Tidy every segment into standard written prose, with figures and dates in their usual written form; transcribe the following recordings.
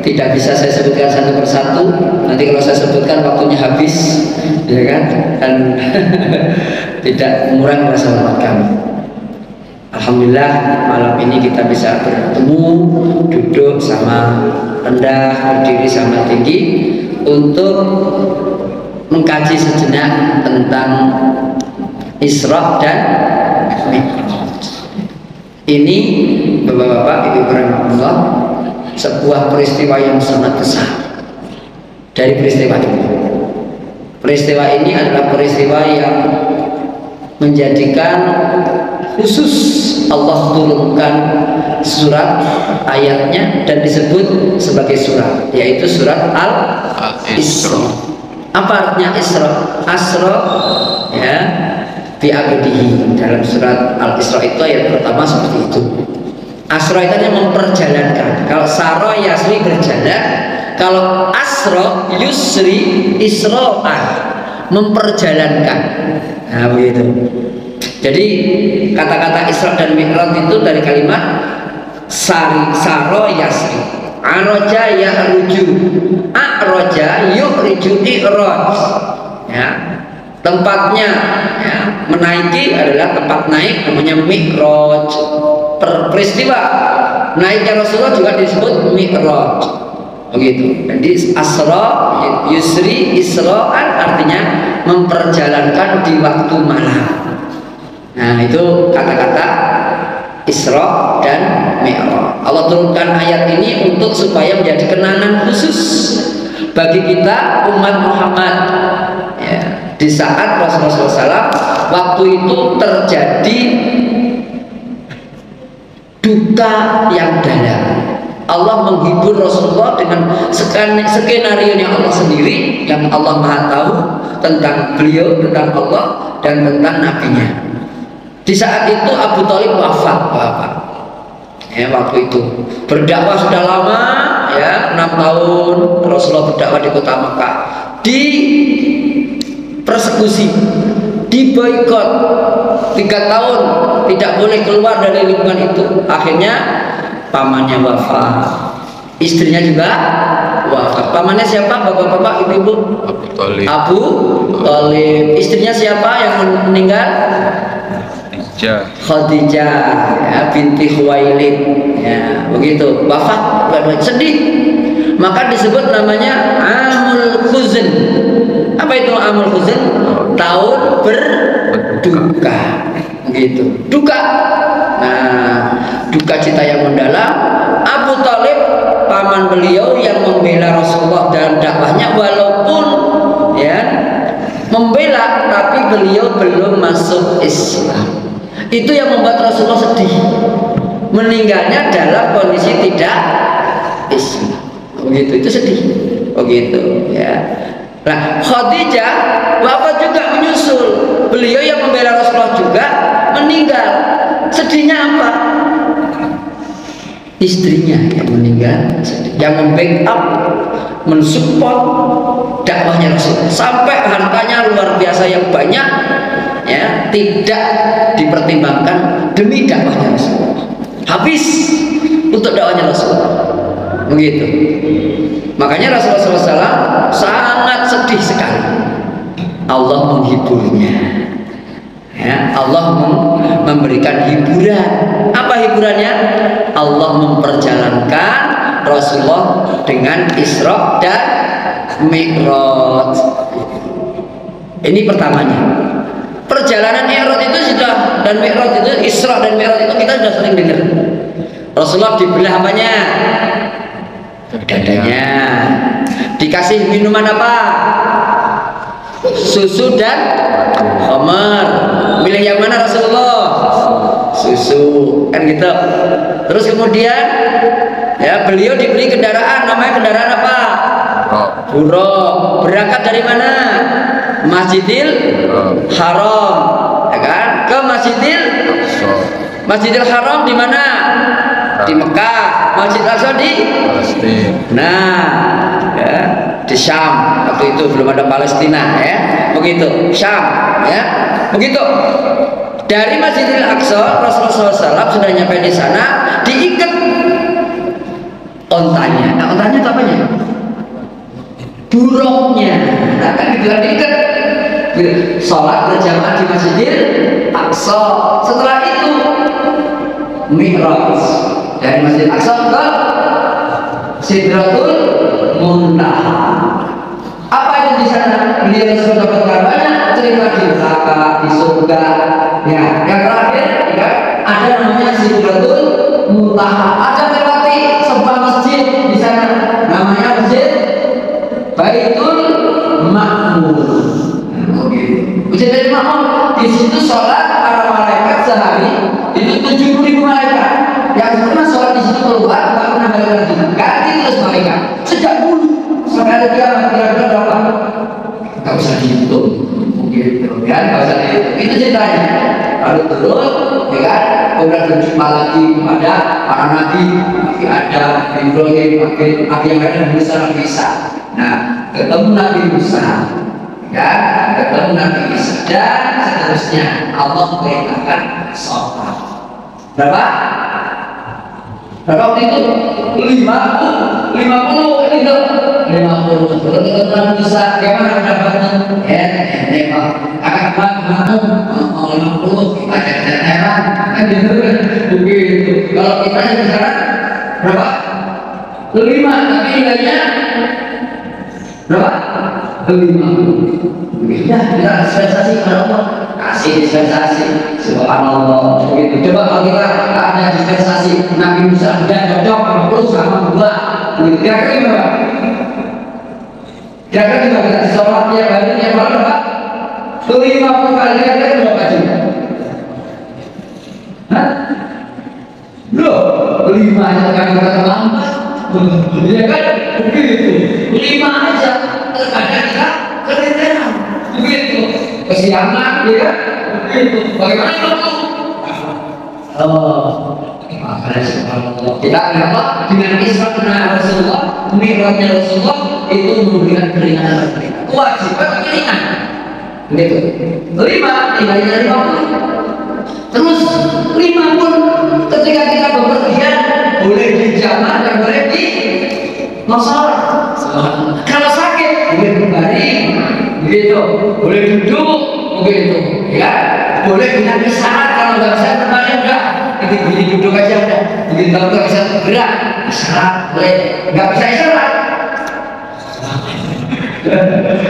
Tidak bisa saya sebutkan satu persatu. Nanti kalau saya sebutkan waktunya habis, ya kan? Dan tidak mengurangi rasa hormat kami. Alhamdulillah malam ini kita bisa bertemu, duduk sama rendah, berdiri sama tinggi untuk mengkaji sejenak tentang Isra dan Mi'raj. Ini Bapak-bapak, Ibu rahimahullah, sebuah peristiwa yang sangat besar. Dari peristiwa ini, peristiwa ini adalah peristiwa yang menjadikan khusus Allah turunkan surat ayatnya dan disebut sebagai surat, yaitu surat Al-Isra. Apa artinya Isra? Asra ya bi'abdihi. Dalam surat Al-Isra itu ayat pertama seperti itu. Asra itu hanya memperjalankan. Kalau saro yasri berjalan, kalau asra yusri isro'an, memperjalankan. Nah begitu. Jadi kata-kata Isra dan Mi'raj itu dari kalimat saro yasri, aroja ya'ruju, a'roja yu'riju i'raj. Ya, tempatnya ya, menaiki adalah tempat naik, namanya Mi'raj. Peristiwa naiknya Rasulullah juga disebut Mi'raj. Begitu. Jadi asra yusri isro'an artinya memperjalankan di waktu malam. Nah itu kata-kata Isra dan Mi'raj. Allah turunkan ayat ini untuk supaya menjadi kenangan khusus bagi kita umat Muhammad ya, di saat Rasulullah SAW waktu itu terjadi duka yang dalam. Allah menghibur Rasulullah dengan skenario yang Allah sendiri, yang Allah Maha tahu tentang beliau, tentang Allah dan tentang nabinya. Di saat itu Abu Thalib wafat, Bapak. Ya, waktu itu berdakwah sudah lama ya, 6 tahun Rasulullah berdakwah di kota Mekah, di persekusi, di boikot 3 tahun, tidak boleh keluar dari lingkungan itu. Akhirnya pamannya wafat, istrinya juga wafat. Pamannya siapa, bapak-bapak, ibu-ibu? Abu Thalib. Istrinya siapa yang meninggal? Khadijah ya, binti Khuwailid ya, begitu, wafat, sedih. Maka disebut namanya Amul Huzn. Apa itu Amul Huzn? Tahun berduka, begitu, duka. Nah, duka cita yang mendalam. Abu Thalib paman beliau yang membela Rasulullah dalam dakwahnya, walaupun ya membela, tapi beliau belum masuk Islam. Itu yang membuat Rasulullah sedih, meninggalnya dalam kondisi tidak Islam. Begitu, itu sedih. Begitu ya. Nah, Khadijah wafat juga menyusul. Beliau yang membela Rasulullah juga meninggal. Sedihnya apa? Istrinya yang meninggal, yang membackup, mensupport dakwahnya Rasul sampai hartanya luar biasa yang banyak ya, tidak dipertimbangkan demi dakwahnya Rasul, habis untuk dakwahnya Rasul. Begitu. Makanya Rasulullah SAW sangat sedih sekali. Allah menghiburnya ya, Allah memberikan hiburan. Apa hiburannya? Allah memperjalankan Rasulullah dengan Isra dan Mi'raj. Ini pertamanya. Perjalanan Mi'raj itu sudah, dan Mi'raj itu, Isra dan Mi'raj itu kita sudah sering dengar. Rasulullah dibelah apanya? Dadanya. Dikasih minuman apa? Susu dan khamar. Milih yang mana Rasulullah? Susu, kan gitu. Terus kemudian ya, beliau diberi kendaraan, namanya kendaraan apa? Buruk. Berangkat dari mana? Masjidil Haram, ya kan? Ke Masjidil Haram di mana? Di Mekah. Masjid Al-Aqsa di Palestina. Nah, ya, di Syam. Waktu itu belum ada Palestina, ya. Begitu, Syam, ya. Begitu. Dari Masjidil Aqsa, Rasulullah SAW sudah nyampe di sana, diikat ontanya. Nah, ontanya itu apanya? Buruknya. Nah, kan dibilang diikat. Sholat berjamaah di Masjidil Aqsa. Setelah itu Mi'raj dari Masjid Aqsa ke Sidratul Muntaha. Apa itu di sana? Beliau sudah dapat banyak cerita di neraka, di surga. Ya, yang terakhir ya, ada namanya Sidratul Muntaha. Ada melewati sebuah masjid di sana, namanya Masjid Baitul Ma'mur. Masjid Baitul Ma'mur, di situ sholat para malaikat sehari itu 70.000 malaikat. Yang pernah sholat di situ keluar, nggak pernah balik lagi. Ganti terus malaikat. Sejak dulu sampai ada kiamat, kira-kira berapa? Nggak usah dihitung, gitu kan? Nggak usah dihitung. Itu ceritanya. Lalu terus, ya kan? Kemudian berjumpa lagi kepada para nabi, Nabi Adam, Ibrahim, Nabi yang lain, Nabi Musa, Nabi Isa. Nah, ketemu Nabi Musa, ya, ketemu Nabi Isa, dan seterusnya. Allah perintahkan sholat. Berapa? Waktu itu 50 itu 50. Kalau kita pernah bisa, bagaimana pendapatnya? Nembak. Akan mau 50 kita nembak. Kan gitu kan? Begitu. Kalau kita yang sekarang berapa? 5, tapi nilainya berapa? 5. Ya, kita dispensasi kepada Allah. Kasih dispensasi, subhanallah. Begitu. Coba kalau kita ada dispensasi Nabi Musa tidak cocok 50 sama 2, kira-kira gimana? Kira-kira gimana? Kita sholat tiap hari tiap malam berapa? 50 kali, kira-kira berapa jam? Hah? Loh, 5 aja kan kita terlambat. Ya kan? Begitu. 5 aja terkadang kita keteteran. Begitu. Kesiangan, ya kan? Begitu. Bagaimana itu? Makanya subhanallah. Kita apa? Dengan Isra Rasulullah, Mi'rajnya Rasulullah itu memberikan keringanan. Kewajiban tapi ringan. Begitu. 5, nilainya 50. Terus 5 pun ketika kita bepergian boleh dijamak dan boleh di masalah. Kalau sakit boleh berbaring, begitu. Boleh duduk, begitu. Ya, boleh dengan isyarat. Kalau nggak bisa berbaring enggak, ini duduk aja udah. Begitu kalau nggak bisa bergerak, isyarat boleh. Nggak bisa isyarat,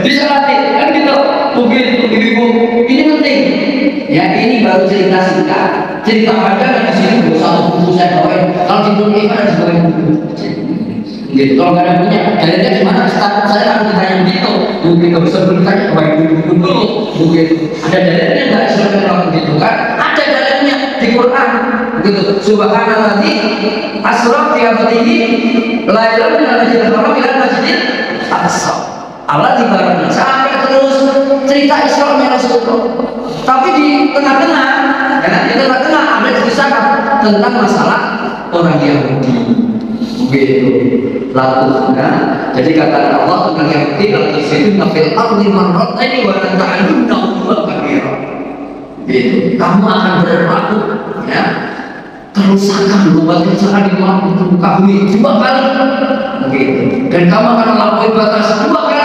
disalatin kan gitu. Begitu, ibu. Ini penting. Ya, ini baru cerita singkat. Cerita panjang di sini bisa satu buku saya bawain. Kalau di dunia kan harus bawain buku. Gitu. Kalau nggak ada punya, dalilnya gimana? Status saya harus ditanya begitu. Mungkin nggak bisa bertanya bawain buku dulu. Begitu. Ada dalilnya nggak? Sudah kalau begitu kan? Ada dalilnya di Quran. Begitu. Subhanallah asra fi abdihi la ilaha illa masjidil haram ila masjidil aqsa. Allah dibaraknya sampai terus cerita Isra Rasulullah. Tapi di tengah-tengah, ya, di tengah-tengah ada kisah tentang masalah orang Yahudi. Begitu. Lalu, ya. Jadi kata Allah tentang Yahudi, lalu itu nafil ardi marrataini wa ta'alunna wa kabira. Begitu. Kamu akan berlaku, ya, kerusakan, membuat kerusakan di muka bumi 2 kali. Begitu. Dan kamu akan melampaui batas 2 kali.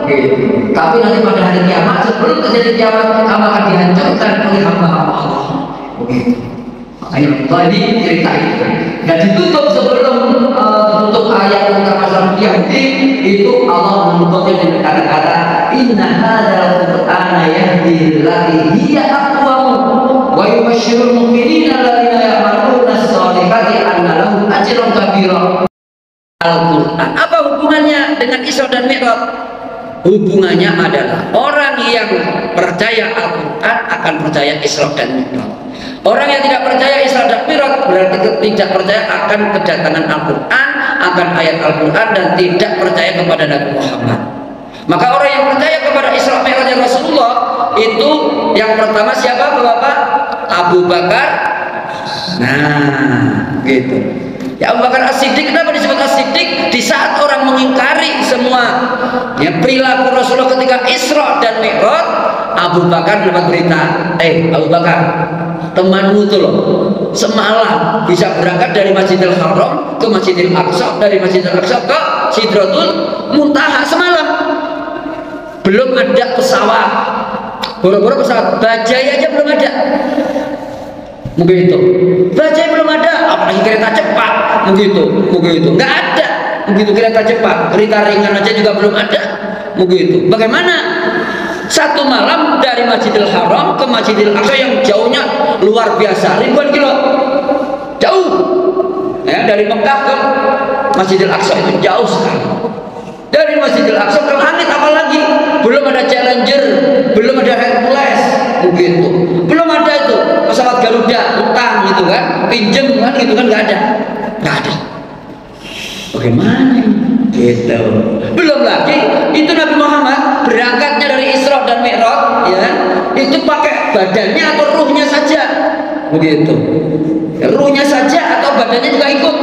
Begitu. Tapi nanti pada hari kiamat, sebelum terjadi kiamat, kamu akan dihancurkan oleh hamba-hamba Allah. Begitu. Makanya Allah ini cerita itu. Dan ditutup sebelum tutup ayat tentang masalah Yahudi itu Allah menutupnya dengan kata-kata Inna hadzal Qur'ana yahdi lillati hiya aqwam wa yubashshirul mu'minina alladziina ya'maluna as-shalihati anna lahum ajran kabira. Al-Qur'an. Apa hubungannya dengan Isra dan Mi'raj? Hubungannya adalah orang yang percaya Al-Quran akan percaya Isra dan Mi'raj. Orang yang tidak percaya Isra dan Mi'raj berarti tidak percaya akan kedatangan Al-Quran, akan ayat Al-Quran, dan tidak percaya kepada Nabi Muhammad. Maka orang yang percaya kepada Isra Mi'raj Rasulullah itu yang pertama siapa Bapak? Abu Bakar. Nah, gitu. Ya, Abu Bakar As-Siddiq. Kenapa disebut As-Siddiq? Di saat orang mengingkari semua ya perilaku Rasulullah ketika Isra dan Mi'raj, Abu Bakar dapat berita, Abu Bakar, temanmu itu loh semalam bisa berangkat dari Masjidil Haram ke Masjidil Aqsa, dari Masjidil Aqsa ke Sidratul Muntaha semalam. Belum ada pesawat, boro-boro pesawat bajai aja belum ada. Begitu, bajai belum ada, apalagi kereta cepat. Begitu, nggak ada. Begitu kereta cepat, kereta ringan aja juga belum ada. Begitu. Bagaimana? Satu malam dari Masjidil Haram ke Masjidil Aqsa yang jauhnya luar biasa, ribuan kilo. dari Mekah ke Masjidil Aqsa itu jauh sekali. Dari Masjidil Aqsa ke langit apalagi, belum ada Challenger, belum ada Hercules, begitu. Belum ada itu pesawat Garuda utang gitu kan, pinjem kan gitu kan, nggak ada. Bagaimana gitu? Belum lagi itu Nabi Muhammad berangkatnya dari Isra dan Mi'raj, ya, itu pakai badannya atau ruhnya saja, begitu. Ruhnya saja atau badannya juga ikut,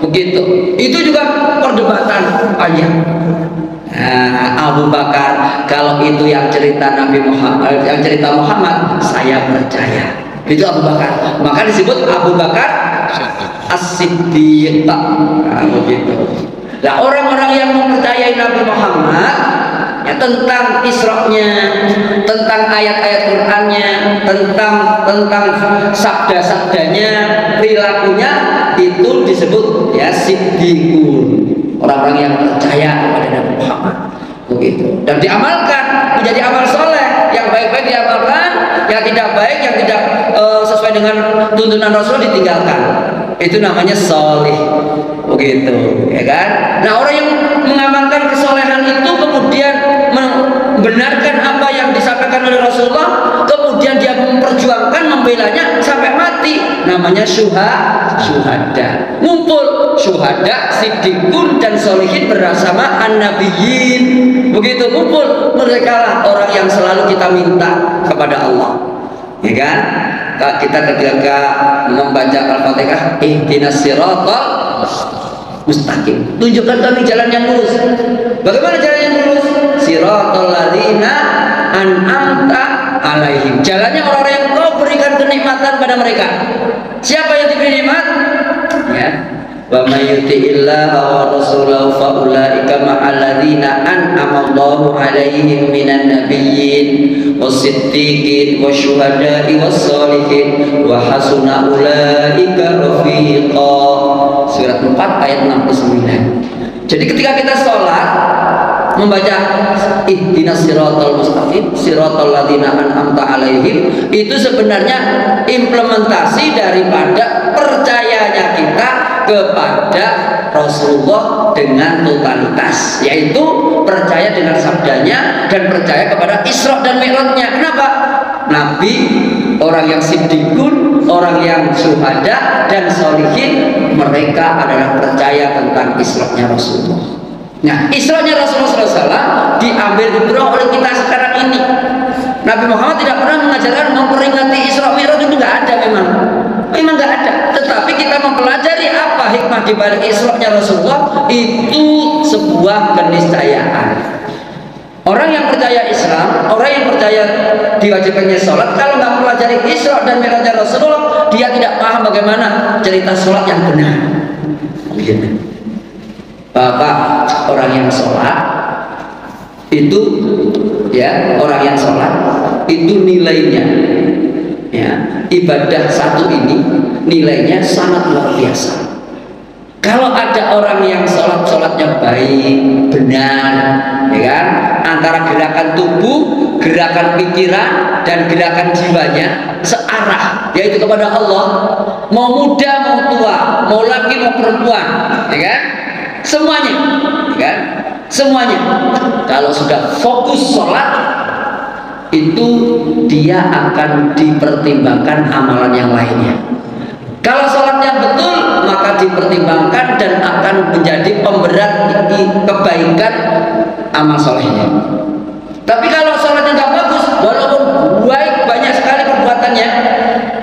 begitu. Itu juga perdebatan ayat. Abu Bakar, kalau itu yang cerita Nabi Muhammad, yang cerita Muhammad, saya percaya. Itu Abu Bakar. Maka disebut Abu Bakar As-Siddiq. Begitu. Nah, orang-orang yang mempercayai Nabi Muhammad, ya, tentang Isra-nya, tentang ayat-ayat Qur'annya, tentang sabda-sabdanya, perilakunya, itu disebut ya siddiqun. Orang-orang yang percaya kepada Nabi Muhammad, begitu. Dan diamalkan menjadi amal soleh, yang baik-baik diamalkan, yang tidak baik, yang tidak sesuai dengan tuntunan Rasul ditinggalkan. Itu namanya soleh, begitu, ya kan? Nah, orang yang mengamalkan kesolehan itu kemudian membenarkan apa yang disampaikan oleh Rasulullah, kemudian dia memperjuangkan, membelanya sampai mati, namanya syuhada. Ngumpul syuhada, siddiqun dan solihin bersama an-nabiyyin, begitu ngumpul. Mereka lah orang yang selalu kita minta kepada Allah, ya kan? Kita ketika membaca Al-Fatihah, ihdinas siratal mustaqim, tunjukkan kami jalan yang lurus. Bagaimana jalan yang lurus? Siratal ladzina an'amta alaihim, jalannya orang-orang yang kau berikan kenikmatan pada mereka. Siapa yang diberi nikmat? Ya, wa may yuti'illaha wa rasulahu fa ulaika ma'al ladzina an'ama Allahu alaihim minan nabiyyin was-siddiqin wasyuhada'i was-sholihin wa hasuna ulaika rafiqa. Surat 4 ayat 69. Jadi ketika kita sholat membaca ihdinas siratal mustaqim siratal ladzina an'amta alaihim, itu sebenarnya implementasi daripada percayanya kita kepada Rasulullah dengan totalitas, yaitu percaya dengan sabdanya dan percaya kepada Isra dan Mi'rajnya. Kenapa? Nabi orang yang siddiqun, orang yang syuhada dan sholihin, mereka adalah percaya tentang Isra-nya Rasulullah. Nah, Isra-nya Rasulullah SAW diambil ibrah oleh kita sekarang ini. Nabi Muhammad tidak pernah mengajarkan memperingati Isra Mi'raj, itu nggak ada, memang nggak ada. Tetapi kita mempelajari apa hikmah di balik Isra-nya Rasulullah, itu sebuah keniscayaan. Orang yang percaya Islam, orang yang percaya diwajibkannya sholat, kalau nggak mempelajari Isra dan Mi'rajnya Rasulullah, dia tidak paham bagaimana cerita sholat yang benar. Bapak, orang yang sholat itu, ya, orang yang sholat itu nilainya, ya, ibadah satu ini nilainya sangat luar biasa. Kalau ada orang yang sholatnya baik, benar, ya kan, antara gerakan tubuh, gerakan pikiran, dan gerakan jiwanya searah, yaitu kepada Allah, mau muda mau tua, mau laki mau perempuan, ya kan, semuanya, ya kan, semuanya. Kalau sudah fokus sholat, itu dia akan dipertimbangkan amalan yang lainnya. Kalau sholatnya betul, maka dipertimbangkan dan akan menjadi pemberat kebaikan amal solehnya. Tapi kalau sholatnya nggak bagus, walaupun baik banyak sekali perbuatannya,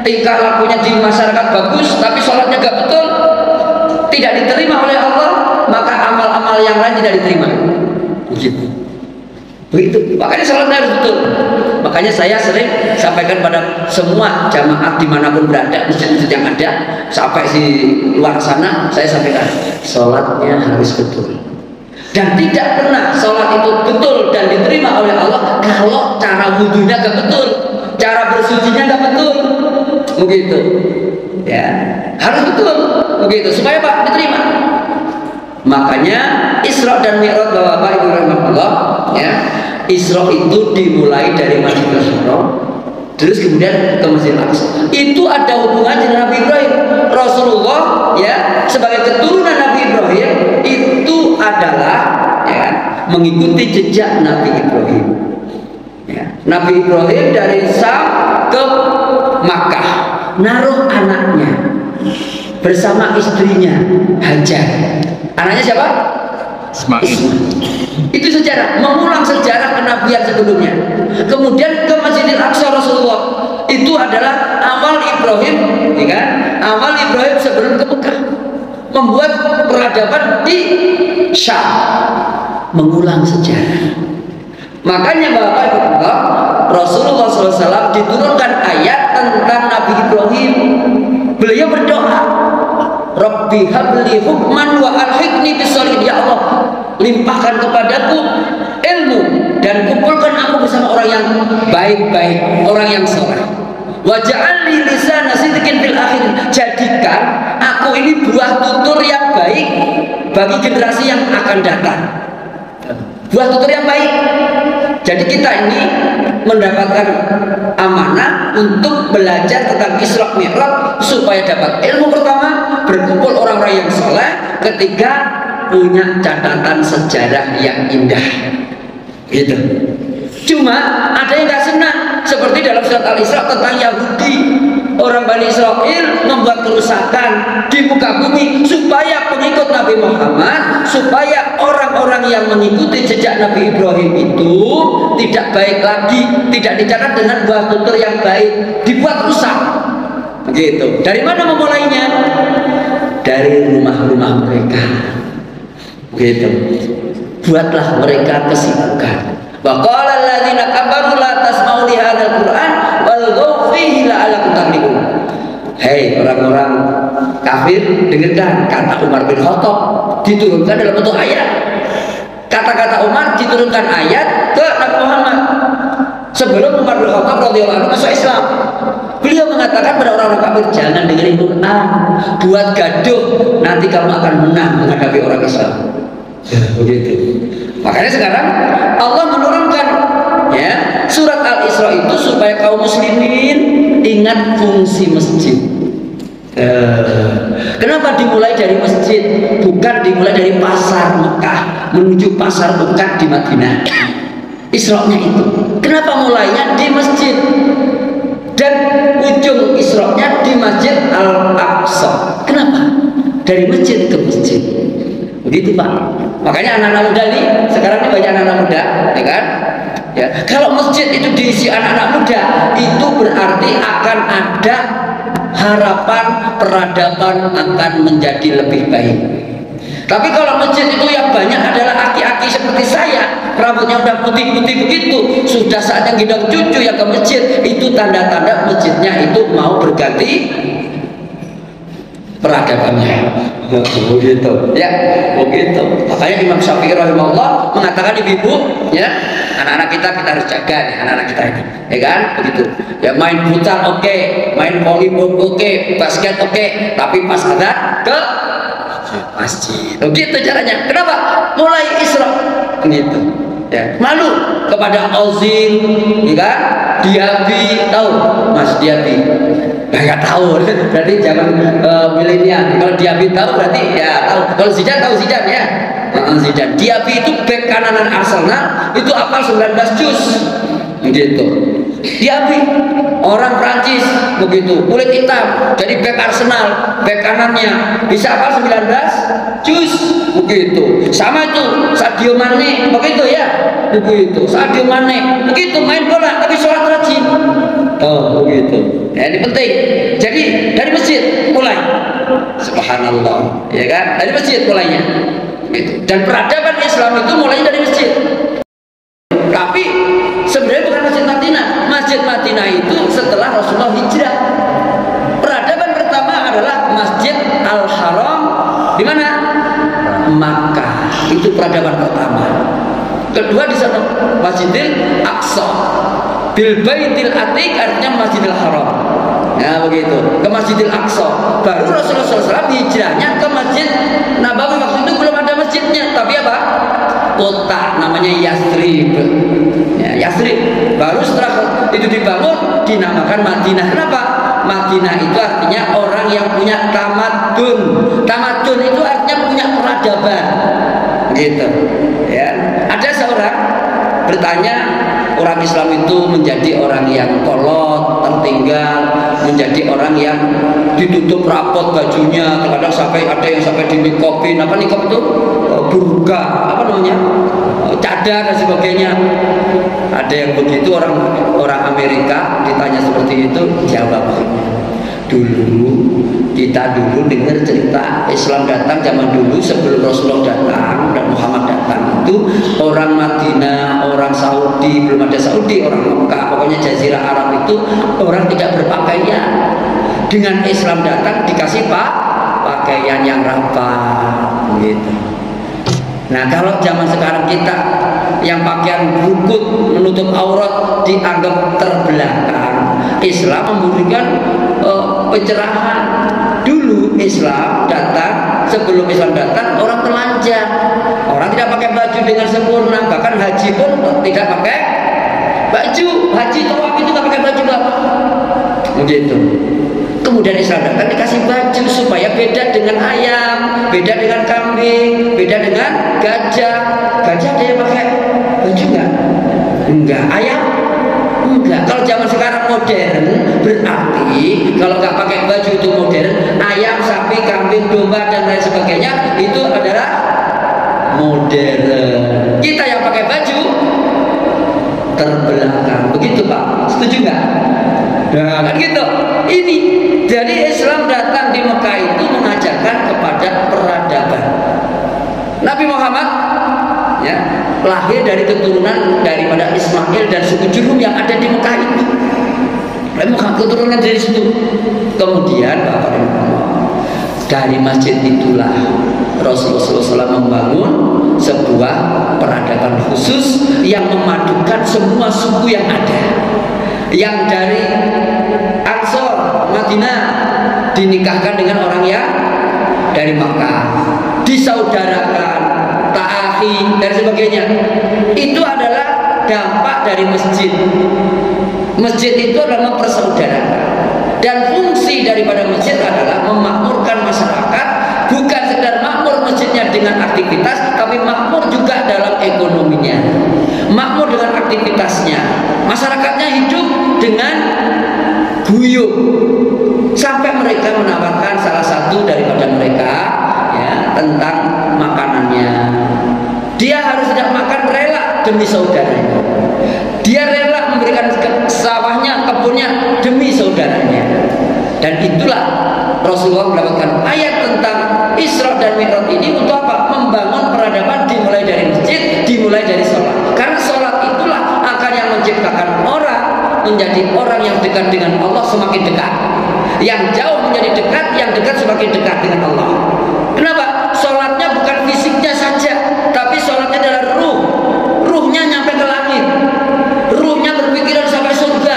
tingkah lakunya di masyarakat bagus, tapi sholatnya nggak betul, tidak diterima oleh Allah, maka amal-amal yang lain tidak diterima. Begitu. Makanya sholatnya harus betul. Makanya saya sering sampaikan pada semua jamaah dimanapun berada, masjid-masjid yang ada, sampai di luar sana, saya sampaikan sholatnya harus betul. Dan tidak pernah sholat itu betul dan diterima oleh Allah kalau cara wudhunya gak betul, cara bersucinya gak betul, begitu. Ya, harus betul, begitu supaya Pak diterima. Makanya Isra dan Mi'raj, Bapak Ibu rahimahullah, ya, Isra itu dimulai dari Masjidil Haram, terus kemudian ke Masjidil Aqsa. Itu ada hubungan dengan Nabi Ibrahim. Rasulullah, ya, sebagai mengikuti jejak Nabi Ibrahim. Ya. Nabi Ibrahim dari Sam ke Makkah, naruh anaknya bersama istrinya Hajar. Anaknya siapa? Ismail. Itu sejarah, mengulang sejarah kenabian sebelumnya. Kemudian ke Masjidil Aqsa Rasulullah, itu adalah awal Ibrahim, ya kan? Awal Ibrahim sebelum ke Mekah, membuat peradaban di Syam, mengulang sejarah. Makanya Bapak Ibu, Rasulullah SAW diturunkan ayat tentang Nabi Ibrahim. Beliau berdoa, Rabbi habli hukman wa alhiqni bisolihin. Ya Allah, limpahkan kepadaku ilmu dan kumpulkan aku bersama orang yang baik-baik, orang yang saleh. Wa ja'alni lisana sidqin fil akhir. Jadikan aku ini buah tutur yang baik bagi generasi yang akan datang. Buah tutur yang baik. Jadi kita ini mendapatkan amanah untuk belajar tentang Isra Mi'raj supaya dapat ilmu pertama, berkumpul orang-orang yang soleh, ketiga punya catatan sejarah yang indah. Gitu. Cuma ada yang gak senang, seperti dalam surat Al-Isra tentang Yahudi. Orang Bani Israel membuat kerusakan di muka bumi supaya pengikut Nabi Muhammad, supaya orang-orang yang mengikuti jejak Nabi Ibrahim itu tidak baik lagi, tidak dicatat dengan buah tutur yang baik, dibuat rusak. Begitu. Dari mana memulainya? Dari rumah-rumah mereka. Begitu. Buatlah mereka kesibukan. Wa qala alladziina kafaru la tasma'u li hadzal qur'an walghaw fihi la'allakum taghlibun. Hei orang-orang kafir, dengarkan kata Umar bin Khattab, diturunkan dalam bentuk ayat. Kata-kata Umar diturunkan ayat ke Nabi Muhammad. Sebelum Umar bin Khattab radhiyallahu anhu masuk Islam, beliau mengatakan pada orang-orang kafir, jangan dengerin Quran, buat gaduh, nanti kamu akan menang menghadapi orang Islam. Ya, begitu. Makanya sekarang Allah menurunkan ya surat Al-Isra itu supaya kaum muslimin ingat fungsi masjid. Kenapa dimulai dari masjid, bukan dimulai dari pasar Mekah menuju pasar Mekah di Madinah? Isra-nya itu kenapa mulainya di masjid dan ujung Isra-nya di Masjid Al-Aqsa? Kenapa dari masjid ke masjid? Begitu Pak. Makanya anak-anak muda nih, sekarang ini banyak anak-anak muda, ya kan? Ya, kalau masjid itu diisi anak-anak muda, itu berarti akan ada harapan peradaban akan menjadi lebih baik. Tapi kalau masjid itu yang banyak adalah aki-aki seperti saya, rambutnya udah putih-putih begitu, sudah saatnya gendong cucu yang ke masjid, itu tanda-tanda masjidnya itu mau berganti peradabannya. Begitu ya, begitu. Makanya Imam Syafi'i rahimahullah mengatakan, ibu-ibu ya, anak-anak kita harus jaga nih, anak-anak kita ini, ya kan? Begitu ya, main futsal oke, main volleyball oke, basket oke, tapi pas ada ke masjid. Begitu caranya. Kenapa? Mulai Isra gitu ya. Malu kepada Ozil, ya kan? Diaby, tahu Mas Diaby? Nggak tahu, berarti zaman milenial. Kalau Diaby tahu berarti ya tahu. Kalau Zidane tahu Zidane ya. Zidane. Diaby itu bek kananan Arsenal, itu hafal 19 juz. Gitu. Diaby orang Prancis begitu, kulit hitam, jadi bek Arsenal, bek kanannya bisa hafal 19 juz begitu. Sama itu Sadio Mane begitu ya. Begitu. Sadio Mane begitu, main bola tapi sholat rajin. Oh begitu. Ya, ini penting. Jadi dari masjid mulai. Subhanallah, ya kan? Dari masjid mulainya. Gitu. Dan peradaban Islam itu mulai dari masjid. Tapi sebenarnya bukan Masjid Madinah. Masjid Madinah itu setelah Rasulullah hijrah. Peradaban pertama adalah Masjid Al-Haram di mana? Makkah. Itu peradaban pertama. Kedua di sana Masjidil Aqsa. Bil Baitil Atiq artinya Masjidil Haram. Nah begitu, ke Masjidil Aqsa. Baru Rasulullah SAW hijrahnya ke Masjid Nabawi. Waktu itu belum ada masjidnya, tapi apa? Kota namanya Yathrib. Ya, Yathrib. Baru setelah itu dibangun dinamakan Madinah. Kenapa? Madinah itu artinya orang yang punya tamadun. Tamadun itu artinya punya peradaban. Gitu. Ya. Ada sekarang bertanya, orang Islam itu menjadi orang yang kolot, tertinggal, menjadi orang yang ditutup rapot bajunya, terkadang sampai ada yang sampai dinikopin, apa nikop itu? Burka, apa namanya? Cadar dan sebagainya. Ada yang begitu, orang Amerika ditanya seperti itu, jawab, kita dulu dengar cerita Islam datang zaman dulu sebelum Rasulullah datang dan Muhammad datang itu orang Madinah, orang Saudi, belum ada Saudi, orang Mekah, pokoknya Jazirah Arab itu orang tidak berpakaian. Dengan Islam datang dikasih pakaian yang rapat gitu. Nah, kalau zaman sekarang kita yang pakaian bukut menutup aurat dianggap terbelakang, Islam memberikan pencerahan. Dulu Islam datang, sebelum Islam datang orang telanjang, orang tidak pakai baju dengan sempurna, bahkan haji pun tidak pakai baju, haji tawaf itu tidak pakai baju begitu. Kemudian Islam datang dikasih baju supaya beda dengan ayam, beda dengan kambing, beda dengan gajah. Gajah ada yang pakai baju enggak? Ayam enggak. Kalau zaman sekarang modern, berarti kalau nggak pakai baju itu modern. Ayam, sapi, kambing, domba dan lain sebagainya itu adalah modern. Kita yang pakai baju terbelakang. Begitu Pak, setuju nggak? Nah kan gitu. Ini jadi Islam datang di Mekah itu mengajarkan kepada peradaban. Nabi Muhammad ya lahir dari keturunan daripada Ismail dan suku Jurhum yang ada di Mekah itu. Keturunan dari situ. Kemudian dari masjid itulah Rasulullah SAW membangun sebuah peradaban khusus yang memadukan semua suku yang ada. Yang dari Ansor Madinah dinikahkan dengan orang yang dari Makkah, disaudarakan, ta'akhi dan sebagainya. Itu adalah dampak dari masjid. Masjid itu adalah mempersaudarakan, dan fungsi daripada masjid adalah memakmurkan masyarakat, bukan sekedar makmur masjidnya dengan aktivitas, tapi makmur juga dalam ekonominya, makmur dengan aktivitasnya. Masyarakatnya hidup dengan guyup sampai mereka menawarkan salah satu daripada mereka ya tentang makanannya. Dia harus tidak makan rela demi saudaranya. Dia rela memberikan sawahnya, kebunnya demi saudaranya. Dan itulah Rasulullah mendapatkan ayat tentang Isra dan Mi'raj ini untuk apa? Membangun peradaban dimulai dari masjid, dimulai dari sholat. Karena sholat itulah akan yang menciptakan orang menjadi orang yang dekat dengan Allah semakin dekat. Yang jauh menjadi dekat, yang dekat semakin dekat dengan Allah. Kenapa? Sholatnya bukan fisiknya saja, tapi sholatnya adalah ruh. Ruhnya nyampe ke langit. Ruhnya berpikiran sampai surga.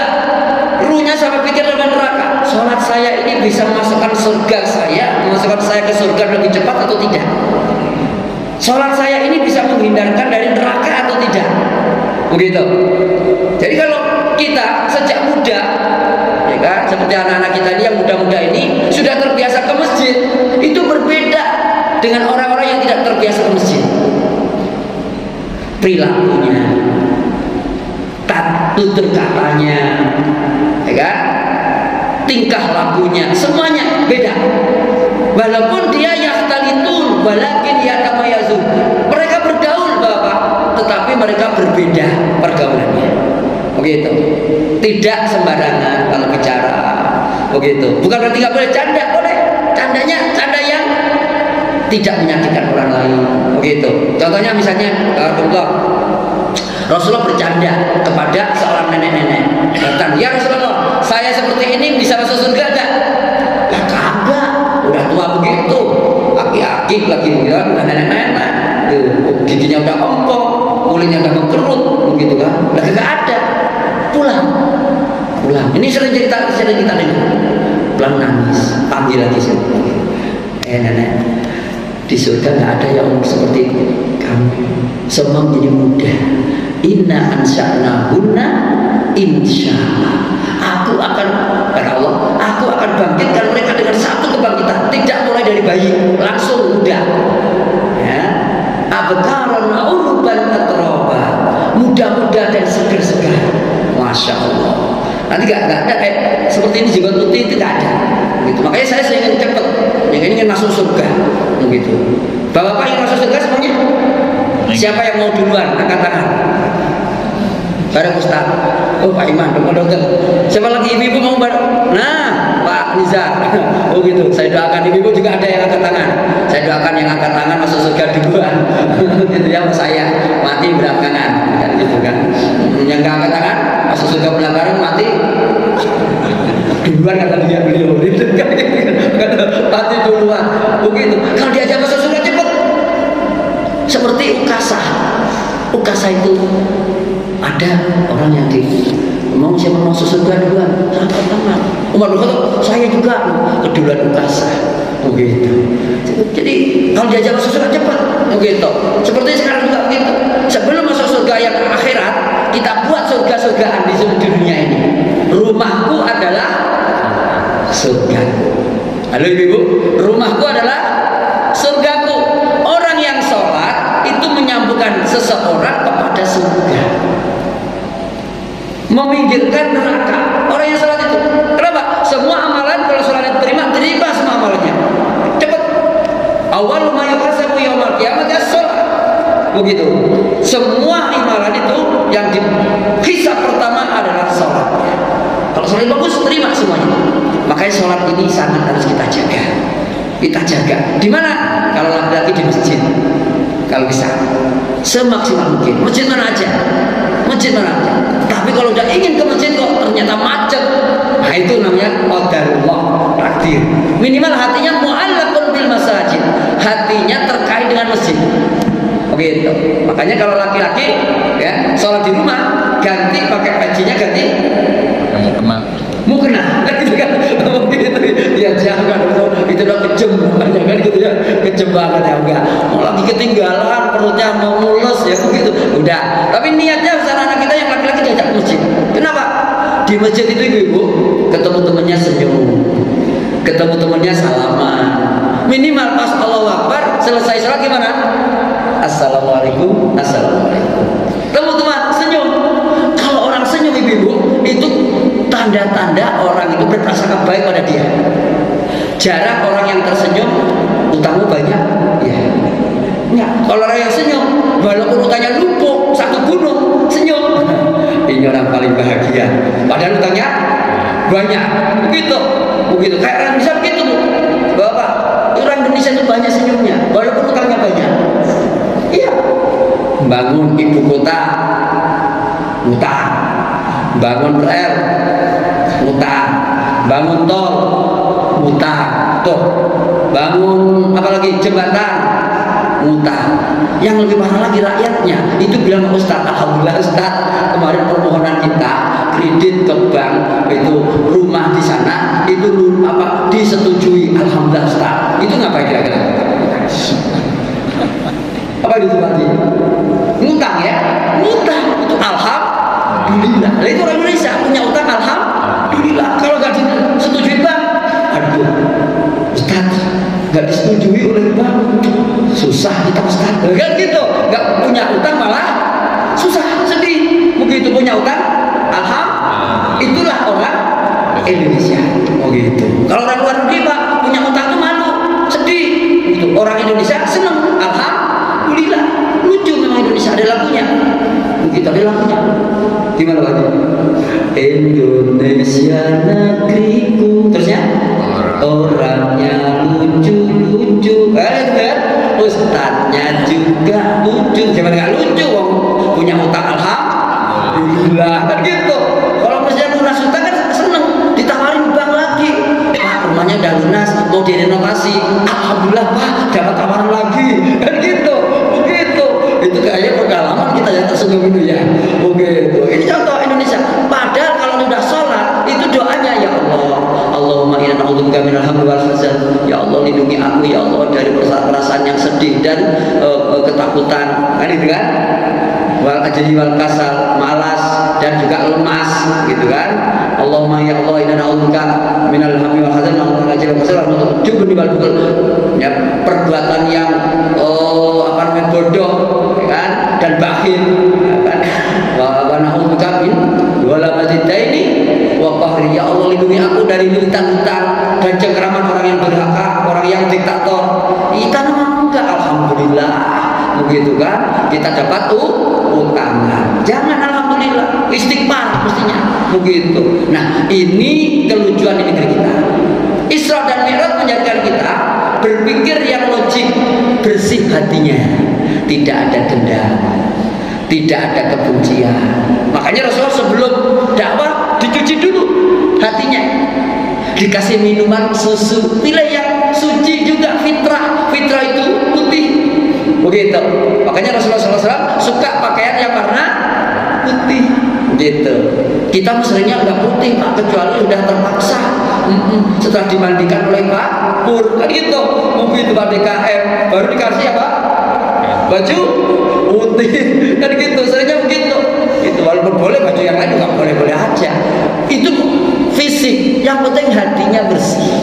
Ruhnya sampai pikiran dan neraka. Sholat saya ini bisa memasukkan surga saya, memasukkan saya ke surga lebih cepat atau tidak? Sholat saya ini bisa menghindarkan dari neraka atau tidak? Begitu. Jadi kalau kita sejak muda, ya kan, seperti anak-anak kita ini yang muda-muda ini sudah terbiasa ke masjid, itu berbeda dengan orang-orang yang tidak terbiasa ke masjid. Perilakunya, tutur katanya, ya kan, tingkah lakunya, semuanya beda. Walaupun dia yahtalitun, walakin yatamayazun. Mereka bergaul Bapak, tetapi mereka berbeda pergaulannya. Begitu. Tidak sembarangan kalau bicara. Begitu. Bukan berarti nggak boleh canda, boleh. Candanya canda yang tidak menyakitkan orang lain. Begitu. Contohnya misalnya Rasulullah bercanda kepada seorang nenek-nenek. Datang, ya Rasulullah, saya seperti ini bisa masuk surga enggak? Ya kagak, udah tua begitu, aki-aki lagi bilang, udah nenek-nenek, giginya udah ompong, kulitnya udah berkerut, begitu kan? Udah kagak ada, pulang. Ini sering kita dengar, pulang nangis, panggil lagi sih. Nenek, di surga nggak ada yang seperti kamu, semua menjadi muda. Inna ansha'nahunna insya'Allah. Aku akan, kata Allah, aku akan bangkitkan mereka dengan satu kebangkitan, tidak mulai dari bayi, langsung muda. Ya, abkaran urban atroba. muda dan segar-segar. Masya Allah. Nanti nggak ada seperti ini jenggot putih itu nggak ada. Gitu. Makanya saya ingin cepat, yang ingin masuk surga. Begitu. Bapak yang masuk surga semuanya. Siapa yang mau duluan? Angkat tangan. Bareng Ustaz. Oh Pak Iman, dokter. Siapa lagi ibu-ibu mau bareng? Nah, Pak Nizar. Oh gitu. Saya doakan ibu-ibu juga ada yang angkat tangan. Saya doakan yang angkat tangan masuk surga duluan. Gitu ya, saya mati belakangan. Kan gitu kan. Yang nggak angkat tangan masuk surga belakangan mati duluan kata dia beliau. Gitu kan. Mati duluan. Begitu. Kalau diajak masuk surga cepat. Seperti ukasah. Ukasah itu ada orang yang mau siapa mau surga duluan, angkat tangan. Umar bin Khattab, saya juga keduluan ukasah. Begitu. Jadi kalau diajak masuk surga cepat. Begitu. Seperti sekarang juga begitu. Sebelum masuk surga yang akhirat, kita buat surga-surgaan di dunia ini. Rumahku adalah surga. Halo ibu, rumahku adalah surgaku. Orang yang sholat itu menyambungkan seseorang kepada surga, meminggirkan neraka. Orang yang sholat itu, kenapa? Semua amalan kalau sholatnya terima semua amalannya. Cepat. Awal ma yuhasabu yaumil qiyamah as-shalah. Begitu. Semua amalan itu yang dihisab pertama adalah sholatnya. Kalau sholat bagus terima semuanya. Makanya sholat ini sangat harus kita jaga. Kita jaga. Di mana? Kalau laki-laki di masjid. Kalau bisa semaksimal mungkin. Masjid mana aja. Masjid mana aja. Tapi kalau udah ingin ke masjid kok ternyata macet. Nah itu namanya qadarullah, takdir. Minimal hatinya mu'allaqun bil masajid. Hatinya terkait dengan masjid. Begitu. Makanya kalau laki-laki ya sholat di rumah ganti pakai pajinya ganti mukena kan gitu kan. Begitu. Ya jangan itu udah kejem banget kan gitu ya. Kejem banget ya enggak. Mau lagi ketinggalan perutnya mau mulus ya begitu. Udah. Tapi niatnya misalnya anak kita yang laki-laki diajak ke masjid. Kenapa? Di masjid itu ibu-ibu ketemu temannya senyum. Ketemu temannya salaman. Minimal pas Allahu Akbar selesai salat gimana? Assalamualaikum, assalamualaikum. Teman-teman senyum. Kalau orang senyum ibu-ibu itu tanda-tanda orang itu berprasangka baik pada dia. Jarang orang yang tersenyum utangmu banyak. Ya. Enggak. Kalau orang yang senyum, walaupun utangnya lumpuh satu gunung, senyum. Ini orang paling bahagia. Padahal utangnya banyak. Begitu. Begitu. Kayak orang bisa begitu, Bu. Bapak, orang Indonesia itu banyak senyumnya, walaupun utangnya banyak. Iya. Bangun ibu kota, utang. Bangun rel, utang. Bangun tol, utang. Tuh. Bangun apalagi jembatan, utang. Yang lebih parah lagi rakyatnya itu bilang Ustaz, alhamdulillah Ustaz, kemarin permohonan kita kredit ke bank itu rumah di sana itu apa disetujui, alhamdulillah Ustaz. Itu ngapain kira-kira? Apa itu berarti? Ngutang ya? Ngutang itu alhamdulillah. Nah, itu orang Indonesia punya utang alhamdulillah. Kalau nggak disetujui bank, aduh Ustaz, nggak disetujui oleh bank, susah kita Ustaz. Kan gitu, nggak punya utang malah susah, sedih. Begitu punya utang, alhamdulillah. Itulah orang Indonesia. Oh gitu. Kalau orang luar negeri Pak punya utang tuh malu, sedih. Gitu. Orang Indonesia seneng, alhamdulillah. Lucu memang Indonesia ada lagunya. Begitu ada lagunya. Gimana lagi? Indonesia negeriku. Terusnya? Orangnya lucu-lucu. Ustadznya juga lucu. Siapa nggak lucu? Punya utang alhamdulillah. Kan gitu. Kalau presiden lunas utang kan seneng. Ditawarin bank lagi. Pak rumahnya udah lunas, mau direnovasi. Alhamdulillah Pak dapat tawaran lagi. Kan gitu. Begitu. Itu kayaknya pengalaman kita yang tersenyum itu ya. Begitu. Ini contoh Indonesia. Padahal kalau sudah sholat itu doanya ya Allah. Allahumma inna na'udzubika minal hammi wal hazan. Ya Allah lindungi aku ya Allah dari perasaan yang sedih dan ketakutan. Kan itu kan? Wal ajli wal kasal, malas dan juga lemas gitu kan. Allahumma ya Allah inna na'udzubika minal hammi wal hazan wa ajli wal kasal wa jubni wal bukhl. Ya, perbuatan yang apa namanya bodoh kan dan bakhil ya kan. bika min walabatidaini wa qahri. Ya Allah, lindungi aku dari hutang-hutang dan cengkeraman orang yang berhak, orang yang diktator. Kita memang enggak, alhamdulillah. Begitu kan? Kita dapat utangan. Jangan alhamdulillah, istighfar mestinya. Begitu. Nah, ini kelucuan di negeri kita. Isra dan Mi'raj menjadikan kita berpikir yang logik, bersih hatinya, tidak ada dendam, tidak ada kebencian. Makanya Rasulullah sebelum dakwah dicuci dulu hatinya, dikasih minuman susu, pilih yang suci juga, fitrah. Fitrah itu putih, begitu. Makanya Rasulullah SAW suka pakaian yang warna putih, gitu. Kita seringnya nggak putih Pak, kecuali sudah terpaksa. Setelah dimandikan oleh Pak Pur, kan gitu. Begitu Pak DKM baru dikasih apa? Baju putih, kan gitu. Seringnya begitu. Itu walaupun boleh baju yang lain nggak boleh-boleh aja. Itu fisik, yang penting hatinya bersih.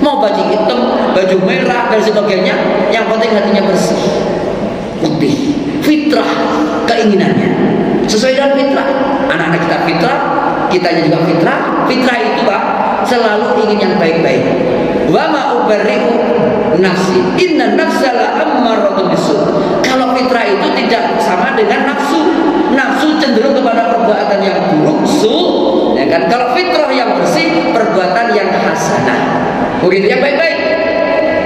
Mau baju hitam, baju merah dan sebagainya, yang penting hatinya bersih, putih. Fitrah keinginannya sesuai dengan fitrah. Anak-anak kita fitrah, kitanya juga fitrah. Fitrah itu Pak selalu ingin yang baik-baik. Wa ma ubarri'u nafsi inna nafsa la'ammaratun bisu. Kalau fitrah itu tidak sama dengan nafsu. Nafsu cenderung kepada perbuatan yang buruk, ya kan? Kalau fitrah yang bersih, perbuatan yang hasanah. Begitu, yang baik-baik.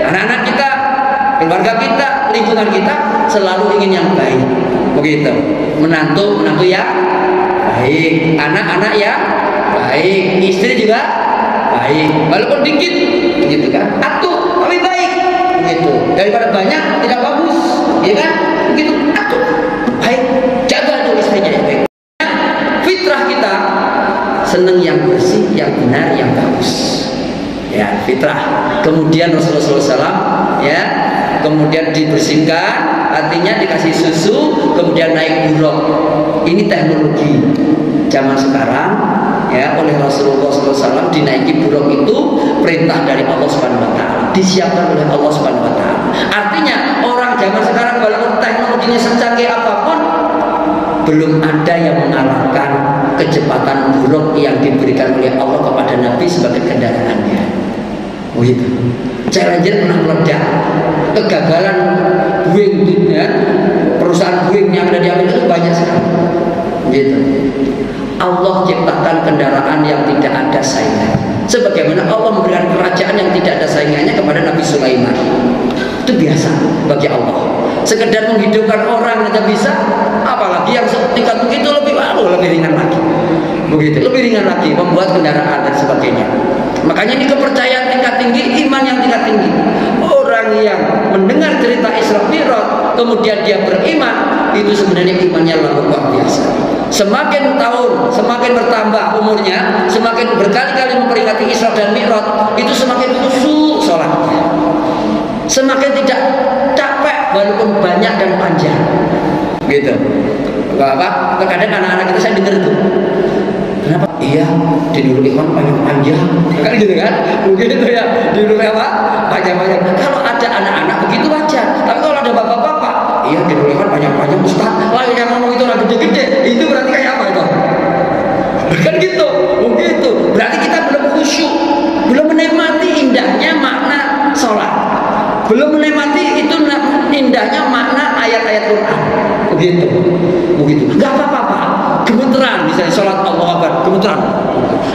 Anak-anak kita, keluarga kita, lingkungan kita selalu ingin yang baik. Begitu. Menantu yang baik, anak-anak yang baik, istri juga baik, walaupun dikit, gitu kan? Atuh, tapi baik, gitu. Daripada banyak tidak bagus, ya kan? Begitu, atuh, baik, jaga tuh istrinya yang baik. Fitrah kita senang yang bersih, yang benar, yang bagus. Ya, fitrah. Kemudian Rasulullah SAW, ya, kemudian dibersihkan, artinya dikasih susu, kemudian naik buruk. Ini teknologi zaman sekarang, ya, oleh Rasulullah SAW dinaiki buruk itu perintah dari Allah Subhanahu Wa Taala, disiapkan oleh Allah Subhanahu Wa Taala. Artinya orang zaman sekarang walaupun teknologinya secanggih apapun, belum ada yang mengalahkan kecepatan buruk yang diberikan oleh Allah kepada Nabi sebagai kendaraannya. Begitu. Challenger pernah meledak, kegagalan Boeing, ya, perusahaan Boeing yang ada di Amerika itu banyak sekali. Gitu. Allah ciptakan kendaraan yang tidak ada saingan. Sebagaimana Allah memberikan kerajaan yang tidak ada saingannya kepada Nabi Sulaiman. Itu biasa bagi Allah. Sekedar menghidupkan orang saja bisa, apalagi yang tingkat begitu lebih ringan lagi. Begitu, lebih ringan lagi membuat kendaraan dan sebagainya. Makanya ini kepercayaan tingkat tinggi, iman yang tingkat tinggi. Orang yang mendengar cerita Isra Mi'raj kemudian dia beriman, itu sebenarnya imannya luar biasa. Semakin tahun, semakin bertambah umurnya, semakin berkali-kali memperingati Isra dan Mi'raj, itu semakin khusyuk sholatnya, semakin tidak capek walaupun banyak dan panjang. Gitu. Bapak, terkadang anak-anak kita saya dengar itu. Kenapa? Iya, di Nurul Ikhwan panjang, kan gitu kan? Mungkin itu ya, di Nurul apa? Panjang-panjang. Kalau ada anak-anak begitu wajar. Tapi kalau ada bapak-bapak, iya di Nurul Ikhwan panjang-panjang Ustaz. Wah, yang ngomong itu orang gede-gede, itu berarti kayak apa itu? Kan gitu, begitu. Berarti kita belum khusyuk, belum menikmati indahnya makna sholat, belum menikmati itu indahnya makna ayat-ayat Quran. Begitu, begitu. Gak apa-apa, Pak. Gemeteran, misalnya sholat Allah Akbar, gemeteran.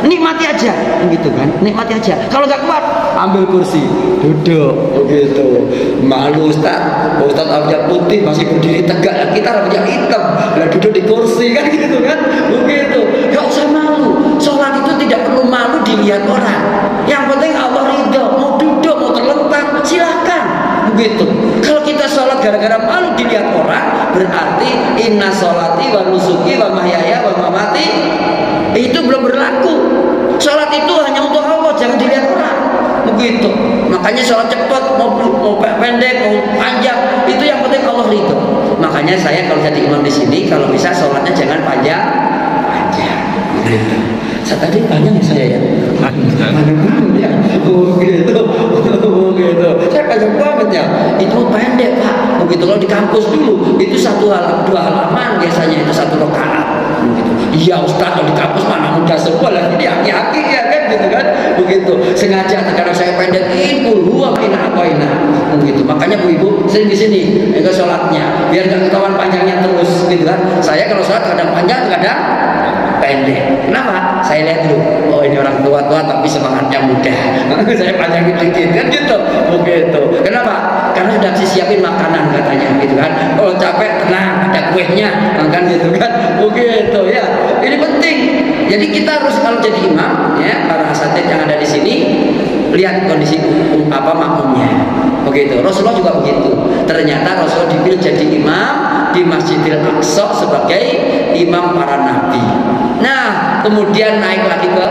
Nikmati aja, begitu kan? Nikmati aja. Kalau nggak kuat, ambil kursi, duduk, begitu. Malu Ustaz, Ustaz rambutnya putih masih berdiri tegak, kita rambutnya hitam, lah duduk di kursi kan gitu kan? Begitu. Gak usah malu. Sholat itu tidak perlu malu dilihat orang. Yang penting Allah ridho. Mau duduk, mau terlentang, silakan. Begitu. Kalau kita sholat gara-gara malu dilihat orang, berarti inna sholati wa nusuki wa mahyaya wa mamati itu belum berlaku. Sholat itu hanya untuk Allah, jangan dilihat orang. Begitu. Makanya sholat cepat, mau pendek, mau panjang, itu yang penting Allah ridho. Makanya saya kalau jadi imam di sini, kalau bisa sholatnya jangan panjang. Begitu. Saya tadi panjang ya saya ya. Panjang ya. Begitu. Begitu. Saya panjang banget ya. Itu pendek Pak. Begitu kalau di kampus dulu itu 2 halaman biasanya itu 1 rakaat. Begitu. Iya Ustaz, kalau di kampus mana muda semua lah, ini aki-aki ya kan gitu kan, begitu. Sengaja terkadang saya pendekin luang apa begitu. Makanya Bu Ibu sering di sini ke sholatnya biar nggak ketahuan panjangnya terus gitu kan. Saya kalau sholat kadang panjang kadang pendek. Kenapa? Saya lihat dulu, oh ini orang tua-tua tapi semangatnya muda. Saya panjangin dikit kan gitu, begitu. Kenapa? Karena sudah disiapin makanan katanya gitu kan. Kalau capek tenang, ada kuehnya kan gitu kan, begitu ya. Ini penting. Jadi kita harus kalau jadi imam ya, para asatidz yang ada di sini lihat kondisi makmumnya. Begitu. Rasulullah juga begitu. Ternyata Rasulullah dipilih jadi imam di Masjidil Aqsa sebagai imam para nabi. Nah, kemudian naik lagi ke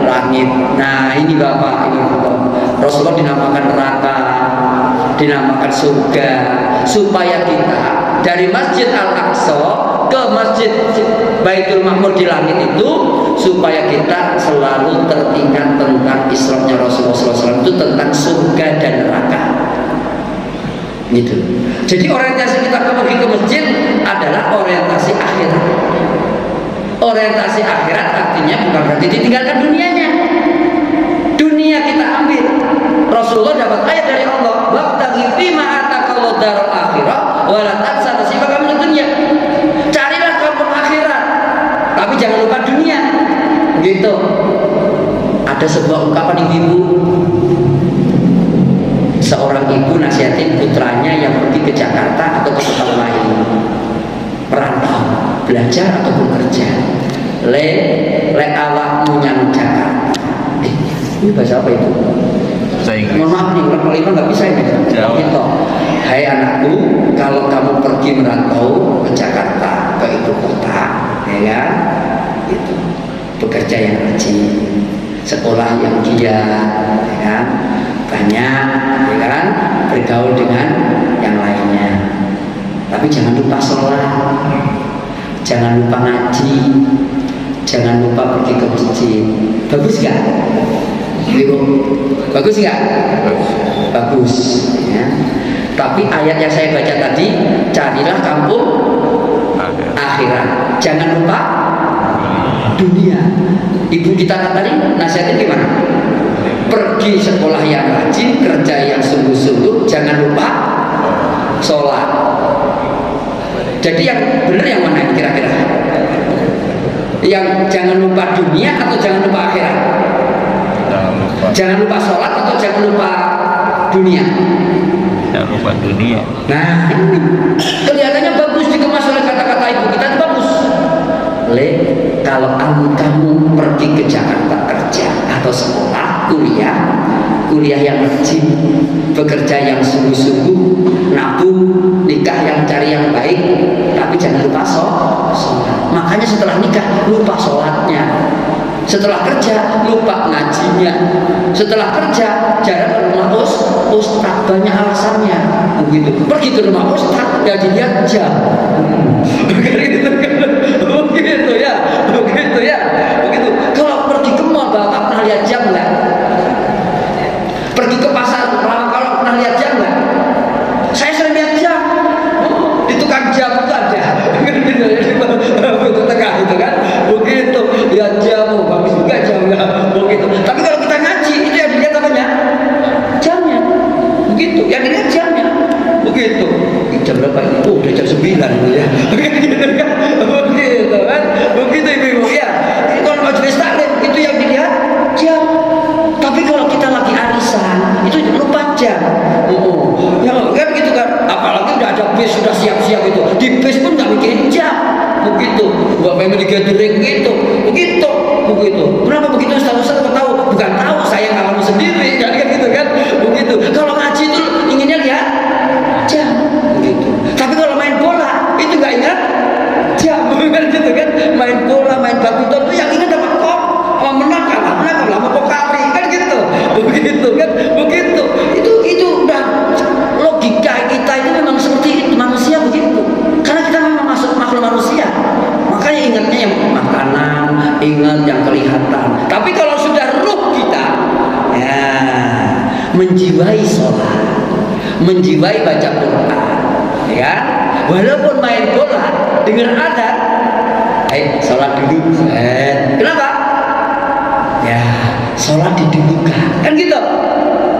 langit. Nah, ini Bapak, Ibu. Rasulullah dinamakan neraka, dinamakan surga, supaya kita dari Masjid Al-Aqsa ke Masjid Baitul Ma'mur di langit itu, supaya kita selalu teringat tentang Isra'nya Rasulullah SAW, itu tentang surga dan neraka. Gitu. Jadi orientasi kita pergi ke masjid adalah orientasi akhirat. Orientasi akhirat artinya bukan berarti ditinggalkan dunianya. Dunia kita ambil. Rasulullah dapat ayat dari Allah, "Wabtaghi fima atakallahu darul akhirah wa la tansa nasibaka minad dunya." Carilah kamu akhirat, tapi jangan lupa dunia. Gitu. Ada sebuah ungkapan ibu. Seorang ibu nasihatin putranya yang pergi ke Jakarta atau ke tempat lain, merantau, belajar atau bekerja. Le awakmu nyang Jakarta. Ini bahasa apa itu? Mohon maaf nih, orang Palembang nggak bisa ini. Gitu. Hai anakku, kalau kamu pergi merantau ke Jakarta, ke ibu kota, ya kan? Itu bekerja yang rajin, sekolah yang giat, ya kan? Banyak, ya kan? Bergaul dengan yang lainnya. Tapi jangan lupa sholat, jangan lupa ngaji, jangan lupa pergi ke masjid. Bagus nggak? Ibu, bagus nggak? Bagus. Ya. Tapi ayat yang saya baca tadi, carilah kampung akhirat. Jangan lupa dunia. Ibu kita tadi nasihatnya gimana? Pergi sekolah yang rajin, kerja yang sungguh-sungguh, jangan lupa sholat. Jadi yang benar yang mana kira-kira? Yang jangan lupa dunia atau jangan lupa akhirat? Jangan lupa sholat atau jangan lupa dunia? Jangan lupa dunia. Nah, ini kelihatannya bagus dikemas oleh kata-kata ibu kita, itu bagus. Kalau kamu pergi ke Jakarta kerja atau sekolah, kuliah yang rajin, bekerja yang sungguh-sungguh, nabung, nikah yang cari yang baik, tapi jangan lupa sholat. Makanya setelah nikah lupa sholatnya, setelah kerja lupa ngajinya, setelah kerja jarang ke rumah ustaz, banyak alasannya. Begitu pergi ke rumah ustaz ya dilihat jam. Begitu ya. Kalau pergi ke mall bapak pernah lihat jam nggak? Pergi ke pasar kalau pernah lihat jam nggak? Saya sering lihat jam. Di tukang jam itu ada. Begitu tengah itu kan. Begitu lihat jam, bagus juga jamnya. Begitu. Tapi kalau kita ngaji itu yang dilihat apanya? Jamnya. Begitu. Yang dilihat jamnya. Begitu. Jam berapa ini? Oh, udah jam 9 ya. Begitu kan? Begitu kan? Begitu ibu-ibu ya. Kalau majelis taklim itu yang dilihat jam. Tapi kalau kita lagi arisan itu lupa jam. Ya kan gitu kan. Apalagi udah ada bis sudah siap-siap itu. Di bis pun nggak mikirin jam. Begitu. Buat family gathering gitu. Begitu. Kenapa begitu? Ustaz tahu? Bukan tahu, saya ngalamin sendiri. Kan gitu kan. Begitu. Kalau ngaji itu inginnya lihat jam. Begitu. Tapi kalau main bola itu nggak ingat jam. Kan gitu kan. Main bola, main badminton itu yang ingat dapat kok. Menang kalah lama kok kali kan gitu. Begitu kan. Begitu. Itu udah logika kita itu memang seperti itu, manusia begitu. Karena kita memang masuk makhluk manusia. Makanya ingatnya yang makanan, ingat yang kelihatan. Tapi kalau sudah ruh kita ya menjiwai sholat, menjiwai baca Quran, ya walaupun main bola dengan adzan baik, sholat dulu. Kenapa? Ya, sholat didulukan. Kan gitu.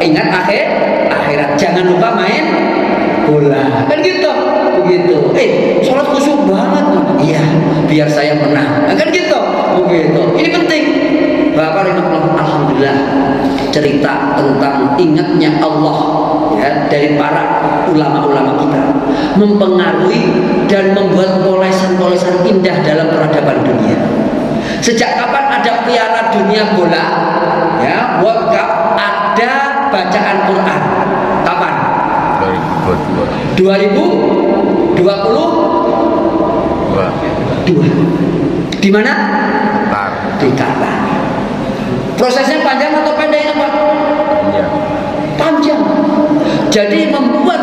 Ingat akhirat, jangan lupa main bola. Kan gitu. Begitu. Sholat khusyuk banget. Iya, biar saya menang. Kan gitu. Begitu. Ini penting. Bapak rahimahullah, alhamdulillah, cerita tentang ingatnya Allah ya dari para ulama-ulama kita mempengaruhi dan membuat polesan-polesan indah dalam peradaban dunia. Sejak kapan ada piala dunia bola ya, World Cup, ada bacaan Quran? Kapan? 2022. Di mana? Di Qatar. Prosesnya panjang atau pendek ini Pak? Panjang. Jadi membuat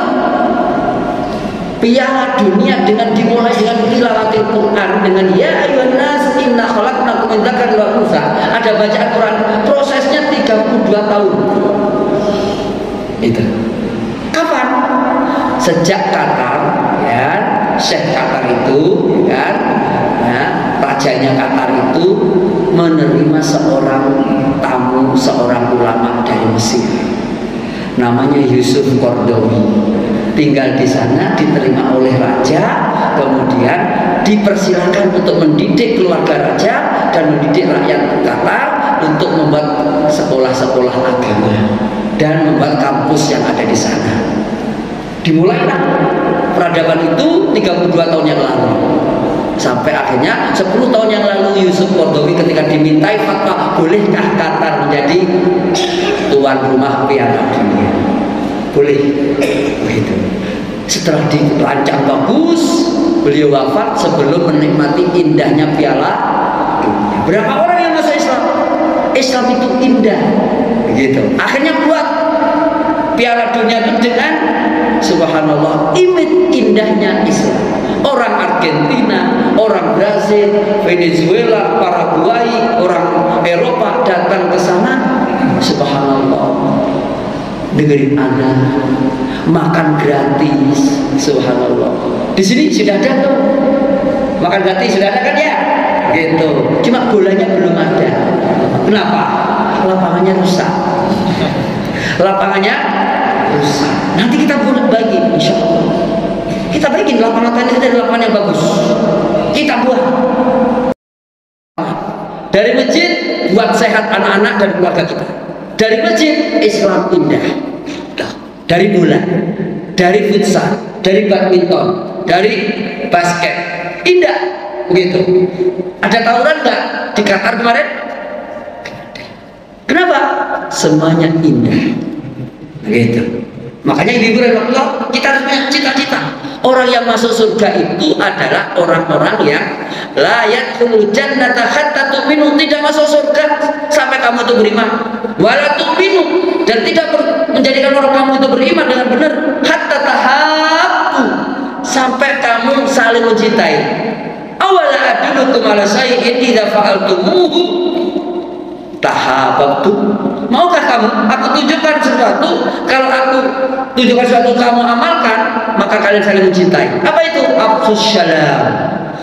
piala dunia dengan dimulai dengan tilawatil Quran, dengan ya ayyuhan nas inna khalaqnakum min dzakarin wa unsa. Ada bacaan Quran. Prosesnya 32 tahun. Itu. Kapan? Sejak Qatar ya, Syekh Qatar itu kan, ya, rajanya Qatar itu menerima seorang tamu, seorang ulama dari Mesir, namanya Yusuf Qaradawi. Tinggal di sana, diterima oleh raja, kemudian dipersilakan untuk mendidik keluarga raja dan mendidik rakyat Qatar untuk membuat sekolah-sekolah agama dan membuat kampus yang ada di sana. Dimulailah peradaban itu 32 tahun yang lalu. Sampai akhirnya 10 tahun yang lalu Yusuf Qaradawi ketika dimintai fatwa, bolehkah Qatar menjadi tuan rumah piala dunia? Boleh. Begitu. Setelah dirancang bagus, beliau wafat sebelum menikmati indahnya piala dunia. Berapa orang yang masuk Islam? Islam itu indah. Begitu. Akhirnya buat piala dunia itu dengan subhanallah image indahnya Islam. Orang Argentina, orang Brazil, Venezuela, Paraguay, orang Eropa datang ke sana, subhanallah, dengerin ada makan gratis, subhanallah. Di sini sudah ada tuh makan gratis, sudah ada kan ya? Gitu. Cuma bolanya belum ada. Kenapa? Lapangannya rusak. Lapangannya rusak. Nanti kita buat bagi, insya Allah. Kita bikin lapangan tenis dari lapangan yang bagus. Kita buat dari masjid buat sehat anak-anak dan keluarga kita. Dari masjid Islam indah. Dari bola, dari futsal, dari badminton, dari basket, indah. Begitu. Ada tawuran nggak di Qatar kemarin? Kenapa? Semuanya indah. Begitu. Makanya hiburan Allah, kita harus punya cita-cita. Orang yang masuk surga itu adalah orang-orang yang la yadkhulul jannata hatta tu'minu, tidak masuk surga sampai kamu itu beriman. Wala tu'minu, dan tidak menjadikan orang kamu itu beriman dengan benar hatta tahabbu, sampai kamu saling mencintai. Awala adullukum ala syai'in idza fa'altumuhu tahabbtu. Maukah kamu aku tunjukkan sesuatu, kalau aku tunjukkan sesuatu kamu amalkan, maka kalian saling mencintai. Apa itu? Afsus salam,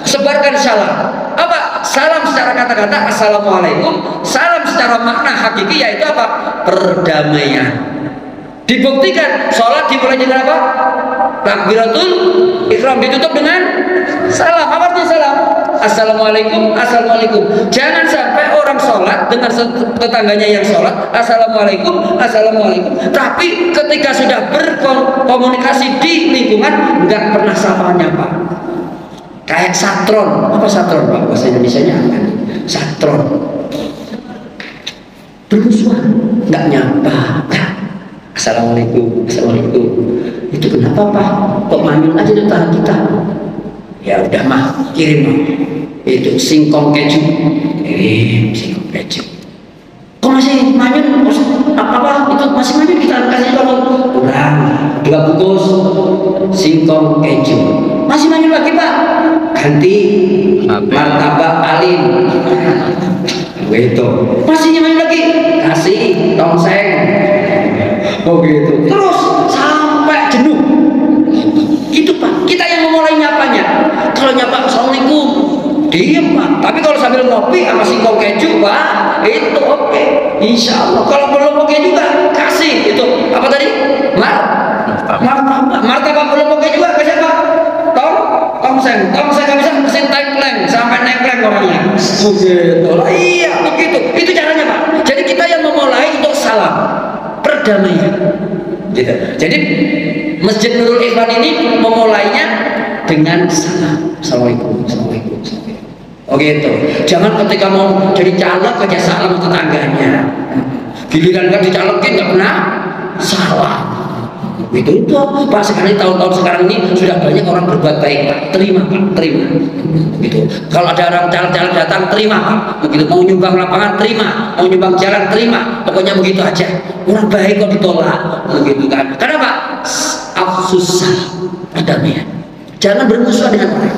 sebarkan salam. Apa? Salam secara kata-kata assalamualaikum, salam secara makna hakiki yaitu apa? Perdamaian. Dibuktikan sholat dimulai dengan apa? Takbiratul ihram, ditutup dengan salam. Apa artinya salam? Assalamualaikum, assalamualaikum. Jangan sampai orang sholat dengan tetangganya yang sholat assalamualaikum, assalamualaikum, tapi ketika sudah berkomunikasi di lingkungan nggak pernah sapanya Pak. Kayak satron. Apa satron Pak? Bahasa Indonesianya apa? Satron. Bermusuhan, nggak nyapa. Assalamualaikum, assalamualaikum. Itu kenapa Pak? Kok manyun aja tetangga kita? Ya udah mah, kirim mah. Itu singkong keju. Singkong keju. Kok masih manyun? Apa? Itu masih manyun, kita kasih tolong. Kurang 2 bungkus singkong keju. Masih manyun lagi Pak? Ganti martabak alim. Gitu. Masih manyun lagi? Kasih tongseng. Oh gitu. Terus sampai jenuh. Gitu Pak. Kita yang memulai nyapanya. Kalau nyapa assalamualaikum, diem Pak. Tapi kalau sambil ngopi sama singkong keju, Pak, itu oke. Insya Allah. Kalau belum oke juga kasih itu apa tadi? Martabak belum oke juga kasih apa? Tongseng nggak bisa mesin tengkleng sampai nengkleng orangnya. Begitu. Iya begitu. Itu caranya Pak. Jadi kita yang memulai untuk salam perdamaian. Gitu. Jadi Masjid Nurul Ikhwan ini memulainya dengan salam. Assalamualaikum. Oh gitu. Jangan ketika mau jadi caleg aja salam tetangganya. Giliran kan dicalekin nggak pernah salam. Itu Pak, sekali tahun-tahun sekarang ini sudah banyak orang berbuat baik Pak. Terima gitu. Kalau ada orang caleg-caleg datang, terima Pak. Begitu mau nyumbang lapangan, terima. Mau nyumbang jalan, terima. Pokoknya begitu aja. Orang baik kok ditolak, begitu kan. Kenapa? Afsus perdamaian. Jangan bermusuhan dengan orang.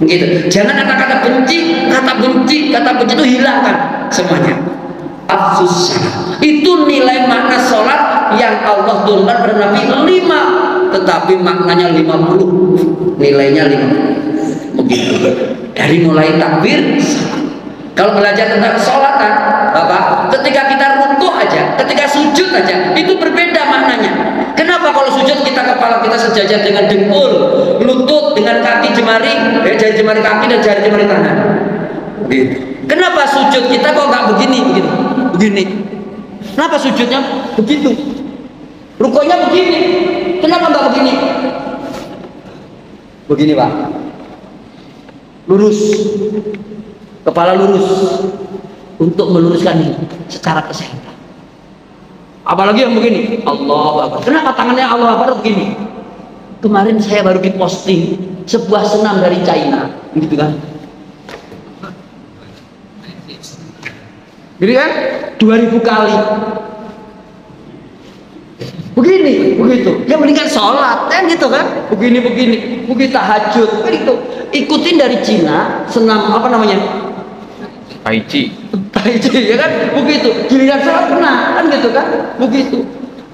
Begitu. Jangan kata-kata benci, kata benci itu hilangkan semuanya. Afsus itu nilai makna sholat yang Allah turunkan pada Nabi 5, tetapi maknanya 50, nilainya 50. Begitu. Dari mulai takbir. Kalau belajar tentang sholatan, Bapak, ketika kita rukuk aja, ketika sujud aja, itu berbeda maknanya. Kenapa kalau sujud kita kepala kita sejajar dengan dengkul, lutut dengan kaki jari jemari kaki dan jari jemari tangan. Gitu. Kenapa sujud kita kok nggak begini? Kenapa sujudnya begitu? Rukuknya begini. Kenapa nggak begini? Begini Pak. Lurus. Kepala lurus. Untuk meluruskan ini secara kesehatan. Apalagi yang begini. Allahu Akbar. Kenapa tangannya Allahu Akbar begini? Kemarin saya baru diposting sebuah senam dari China. Gitu kan? Jadi kan 2000 kali begini, begitu. Yang mendingan sholat kan gitu kan, begini, begitu tahajud, begitu. Ikutin dari Cina senam apa namanya? Tai Chi ya kan, begitu. Giliran sholat kena kan gitu kan, begitu.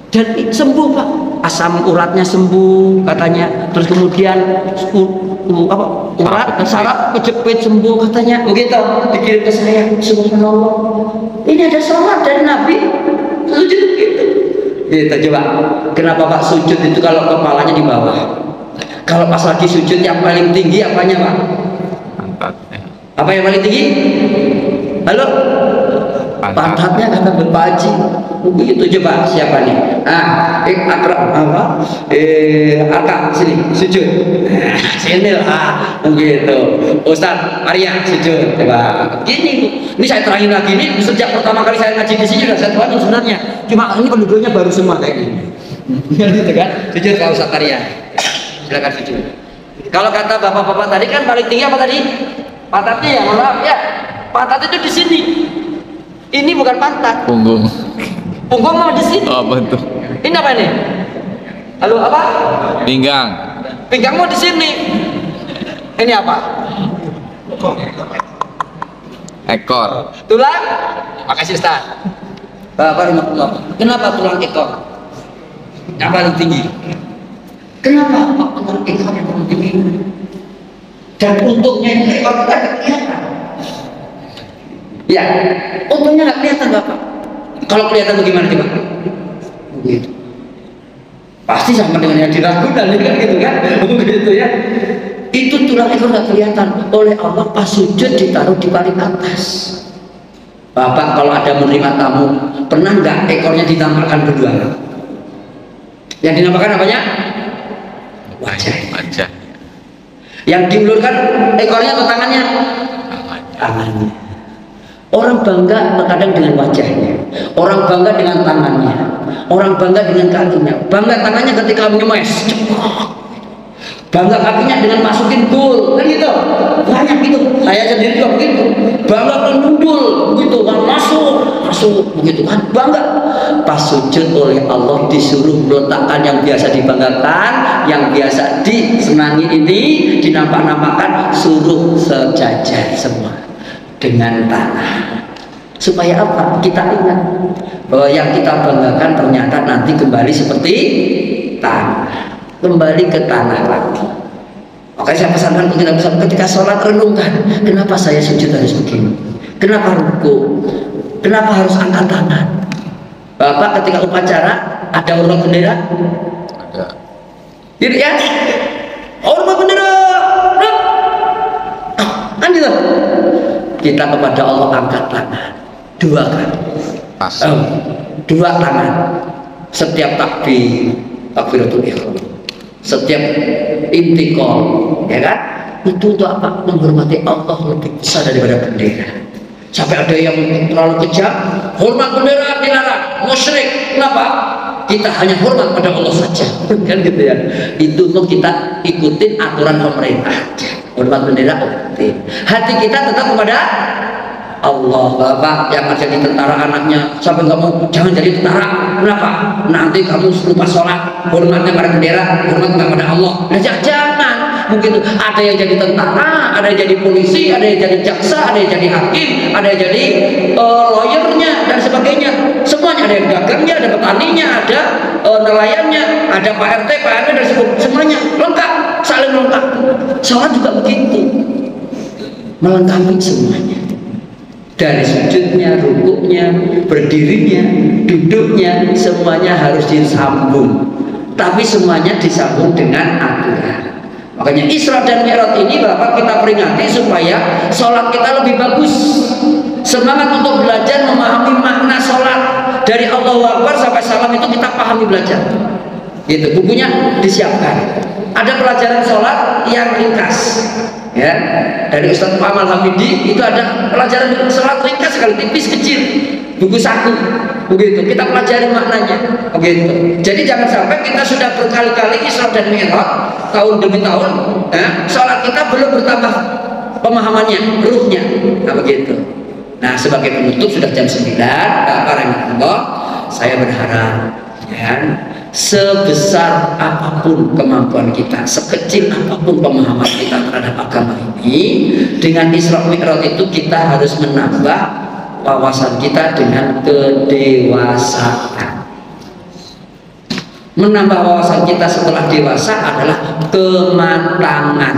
Dan sembuh Pak, asam uratnya sembuh katanya. Terus kemudian urat saraf kejepit sembuh katanya. Begitu dikirim ke saya. Subhanallah. Ini ada sholat dari Nabi. Sujud gitu. Gitu coba. Kenapa Pak sujud itu kalau kepalanya di bawah? Kalau pas lagi sujud yang paling tinggi apanya Pak? Pantatnya. Apa yang paling tinggi? Halo? Pantatnya kata Bapak Haji. Begitu coba siapa nih? Arka sini sujud. Sini lah. Begitu. Ustaz Arya sujud. Coba. Gini Bu. Ini saya terakhir lagi ini sejak pertama kali saya ngaji di sini sudah saya tahu sebenarnya. Cuma ini penduduknya baru semua kayak gini. Gitu kan? Sujud Pak Ustaz Arya. Silakan sujud. Kalau kata bapak-bapak tadi kan paling tinggi apa tadi? Pantatnya ya, maaf ya. Pantat itu di sini. Ini bukan pantat. Punggung mau di sini. Oh, betul. Ini apa ini? Halo apa? Pinggang mau di sini. Ini apa? Ekor. Tulang? Makasih Ustaz. Bapak kenapa tulang ekor? Yang paling tinggi. Kenapa tulang ekor yang paling tinggi? Dan untungnya ini ekor kita tidak kelihatan. Ya, untungnya nggak kelihatan Bapak. Kalau kelihatan bagaimana coba? Begitu. Pasti sama dengan yang diragukan kan gitu kan? Begitu ya. Itu tulang ekor nggak kelihatan. Oleh Allah pas sujud ditaruh di paling atas. Bapak kalau ada menerima tamu, pernah nggak ekornya ditampakkan berdua? Yang dinampakkan apanya? Wajah. Yang diulurkan ekornya atau tangannya? Tangannya. Orang bangga terkadang dengan wajahnya, orang bangga dengan tangannya, orang bangga dengan kakinya. Bangga tangannya ketika menyemes, bangga kakinya dengan masukin gol, kan gitu. Banyak gitu. Saya sendiri juga begitu. Bangga menundul, begitu kan masuk, begitu kan. Bangga. Pas sujud oleh Allah disuruh meletakkan yang biasa dibanggakan, yang biasa disenangi ini, dinampak-nampakkan, suruh sejajar semua dengan tanah. Supaya apa? Kita ingat bahwa yang kita banggakan ternyata nanti kembali seperti tanah, kembali ke tanah lagi. Makanya saya pesankan untuk kita bisa ketika sholat renungkan, kenapa saya sujud harus begini? Kenapa ruku? Kenapa harus angkat tangan? Bapak ketika upacara ada hormat bendera? Ada. Gitu ya? Hormat bendera. Kan gitu. Kita kepada Allah angkat tangan 2 kali. Dua tangan. Setiap takbiratul ihram. Setiap intikal, ya kan? Itu untuk apa? Menghormati Allah lebih besar daripada bendera. Sampai ada yang terlalu kejam, hormat bendera dilarang, musyrik. Kenapa? Kita hanya hormat pada Allah saja, kan gitu ya. Itu untuk kita ikutin aturan pemerintah. Hormat bendera, oke. Hati kita tetap kepada Allah. Bapak yang jadi tentara anaknya sampai nggak mau, jangan jadi tentara. Kenapa? Nanti kamu lupa sholat. Hormatnya pada bendera, hormat pada Allah. Nah, jangan begitu. Ada yang jadi tentara, ada yang jadi polisi, ada yang jadi jaksa, ada yang jadi hakim, ada yang jadi lawyernya dan sebagainya. Semuanya, ada yang dagangnya, ada petaninya, ada nelayannya, ada Pak RT, Pak RW dan semuanya lengkap, saling lengkap. Sholat juga begitu, melengkapi semuanya. Dari sujudnya, rukuknya, berdirinya, duduknya, semuanya harus disambung. Tapi semuanya disambung dengan aturan. Makanya Isra dan Mi'raj ini Bapak kita peringati supaya sholat kita lebih bagus. Semangat untuk belajar memahami makna sholat. Dari Allahu Akbar sampai salam itu kita pahami belajar. Gitu, bukunya disiapkan. Ada pelajaran sholat yang ringkas. Ya, dari Ustadz Muhammad Hamidi itu ada pelajaran sholat ringkas sekali, tipis kecil, buku saku, begitu. Kita pelajari maknanya, begitu. Jadi jangan sampai kita sudah berkali-kali Isra dan Mi'raj tahun demi tahun, sholat kita belum bertambah pemahamannya, ruhnya, nah begitu. Nah sebagai penutup sudah jam 9, Bapak saya berharap, ya, sebesar apapun kemampuan kita, sekecil apapun pemahaman kita terhadap agama ini, dengan Isra Mi'raj itu kita harus menambah wawasan kita dengan kedewasaan. Menambah wawasan kita setelah dewasa adalah kematangan.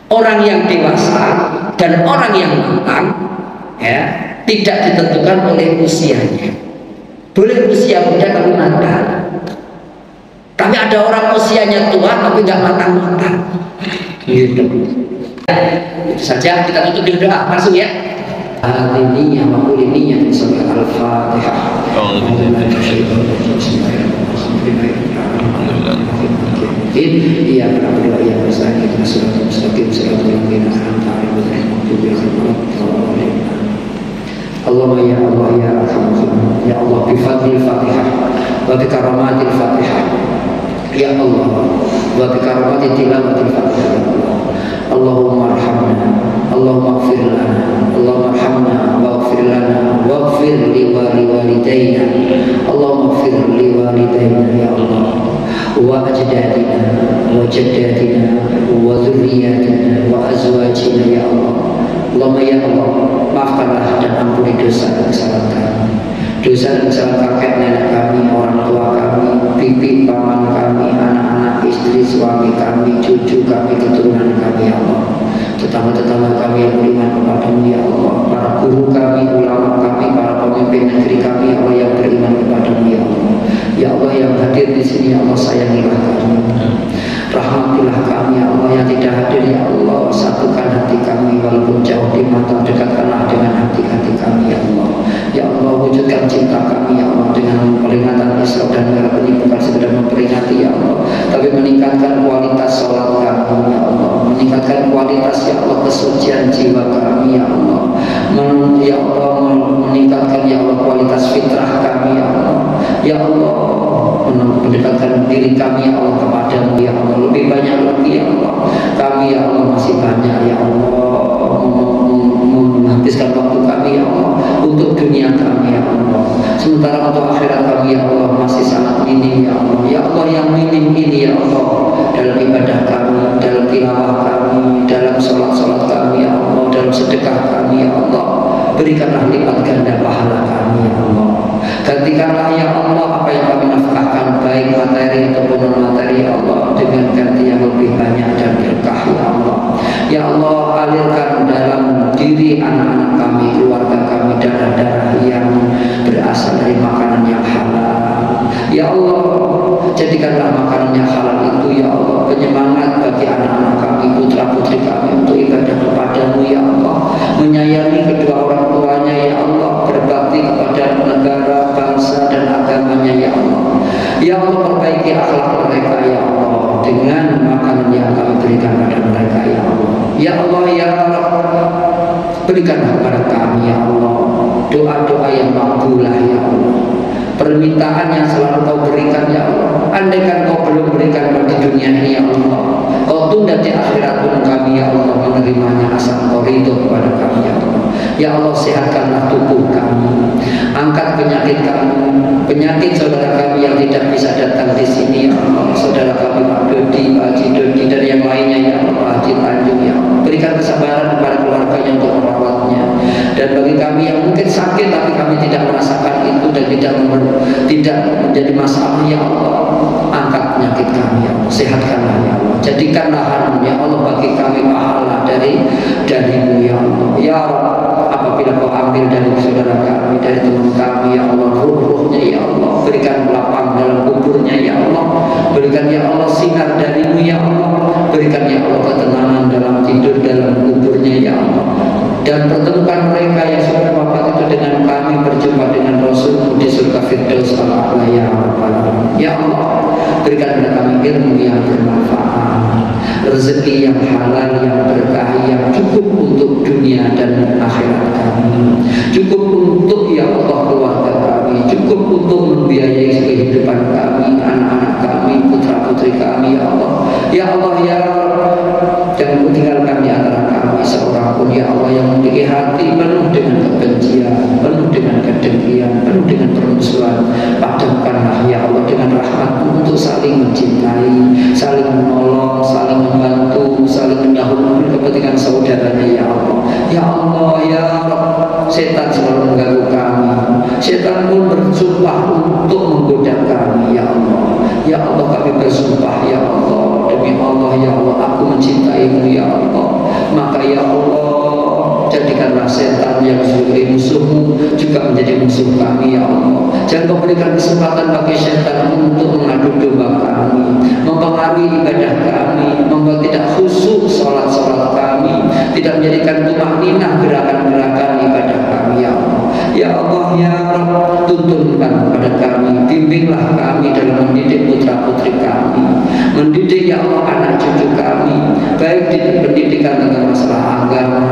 Orang yang dewasa dan orang yang matang, ya, tidak ditentukan oleh usianya. Boleh usia muda tapi matang. Tapi ada orang usianya tua tapi nggak matang-matang. Gitu. Itu saja, kita tutup dengan doa langsung ya. Alininya makulininya sampai Al-Fatihah. Iya berdoa ya bersama kita surat mustaqim surat al-Baqarah Allahumma ya Allah ya Arhamar ya Allah bifadlil Fatihah wa bikaramatil Fatihah ya Allah wa bikaramatil tilawatil Fatihah Allahumma arhamna Allahumma ighfir lana Allahumma arhamna waghfir lana waghfir li walidayna Allahumma ighfir li walidayna ya Allah wa ajdadina wa jaddatina wa dzurriyyatina wa azwajina ya Allah Allahumma ya Allah maafkanlah dan ampuni dosa dan kesalahan kami, dosa dan kesalahan kakek nenek kami, orang tua kami, bibi paman kami, anak-anak, istri, suami kami, cucu kami, keturunan kami ya Allah, tetangga-tetangga kami yang beriman kepadamu ya Allah, para guru kami, ulama kami, para pemimpin negeri kami ya Allah yang beriman kepadamu ya Allah. Ya Allah yang hadir di sini ya Allah, sayangilah kami, rahmatilah kami ya Allah, yang tidak hadir ya Allah satukan hati kami walaupun jauh di mata, dekatkanlah dengan hati-hati kami ya Allah. Ya Allah wujudkan cinta kami ya Allah dengan peringatan Isra dan Mi'raj ini, bukan sekedar memperingati ya Allah, tapi meningkatkan kualitas sholat kami ya Allah, meningkatkan kualitas ya Allah kesucian jiwa kami ya Allah, ya Allah meningkatkan ya Allah kualitas fitrah kami ya Allah. Ya Allah mendekatkan diri kami ya Allah kepadamu ya Allah, lebih banyak lagi ya Allah. Kami ya Allah masih banyak ya Allah menghabiskan waktu kami ya Allah untuk dunia kami ya Allah, sementara untuk akhirat kami ya Allah masih sangat minim ya Allah. Ya Allah yang minim ini ya Allah dalam ibadah kami, dalam tilawah kami, dalam sholat-sholat kami ya Allah, dalam sedekah kami ya Allah, berikanlah lipat ganda pahala kami ya Allah. Gantikanlah ya Allah apa yang kami nafkahkan baik materi ataupun non materi ya Allah dengan ganti yang lebih banyak dan berkah ya Allah. Ya Allah, alirkan dalam diri anak-anak kami, keluarga kami, darah-darah yang berasal dari makanan yang halal. Ya Allah, jadikanlah makanan yang halal itu ya Allah penyemangat bagi anak-anak kami, putra-putri kami untuk ibadah kepadamu ya Allah, menyayangi kedua orang tuanya ya Allah, berbakti kepada negara, bangsa dan agamanya ya Allah. Ya Allah, perbaiki akhlak mereka ya Allah dengan makanan yang kami berikan pada mereka ya Allah. Ya Allah ya Rabb, berikanlah kepada kami ya Allah doa-doa yang makbulah ya Allah, permintaan yang selalu kau berikan ya Allah. Andaikan kau belum berikan pada dunia ini ya Allah, kau tunda di akhirat pun kami ya Allah menerimanya asal kau ridho kepada kami ya Allah. Ya Allah, sehatkanlah tubuh kami, angkat penyakit kami, penyakit saudara kami yang tidak bisa datang di sini ya Allah, saudara kami Pak Dodi, Pak Haji Dodi dan yang lainnya ya Allah, Pak Haji Tanjung ya Allah. Berikan kesabaran kepada keluarganya untuk merawatnya. Dan bagi kami yang mungkin sakit tapi kami tidak merasakan itu dan tidak menjadi masalah ya Allah, angkat penyakit kami ya Allah, sehatkanlah ya Allah, jadikanlah ya Allah bagi kami pahala darimu ya Allah. Ya Allah, apabila kau ambil dari saudara kami, dari teman kami ya Allah, ruh-ruhnya ya Allah, berikan lapang dalam kuburnya ya Allah, berikan ya Allah sinar darimu ya Allah, berikan ya Allah ketenangan dalam tidur dalam kuburnya ya Allah, dan pertemukan mereka yang sudah wafat itu dengan kami, berjumpa dengan Rasul di surga Firdaus al-A'la ya Rabbal Alamin. Ya Allah, berikan kepada kami ilmu yang bermanfaat, rezeki yang halal, yang berkah, yang cukup untuk dunia dan akhirat kami, cukup untuk ya Allah keluarga kami, cukup untuk membiayai kehidupan kami, anak-anak kami, putra-putri kami ya Allah. Ya Allah ya Rabb, jangan tinggalkan di antara kami seorang pun ya Allah yang memiliki hati penuh dengan kebencian, penuh dengan kedengkian, penuh dengan permusuhan. Padamkanlah ya Allah dengan rahmat-Mu untuk saling mencintai, saling menolong, saling membantu, saling mendahului kepentingan saudaranya ya Allah. Ya Allah ya Rabb, setan selalu mengganggu kami, setan pun bersumpah untuk menggoda kami ya Allah. Ya Allah, kami bersumpah ya Allah, demi Allah ya Allah, aku mencintaimu ya Allah, maka ya Allah jadikanlah setan yang sebagai musuhmu juga menjadi musuh kami ya Allah. Jangan kau berikan kesempatan bagi setan untuk mengadu domba kami, mempengaruhi ibadah kami, membuat tidak khusyuk sholat-sholat kami, tidak menjadikan tumakninah gerakan-gerakan ibadah kami ya Allah. Ya Allah ya Rabb, tuntunkan kepada kami, bimbinglah kami dalam mendidik putra-putri kami, mendidik ya Allah anak cucu kami, baik di pendidikan tentang masalah agama,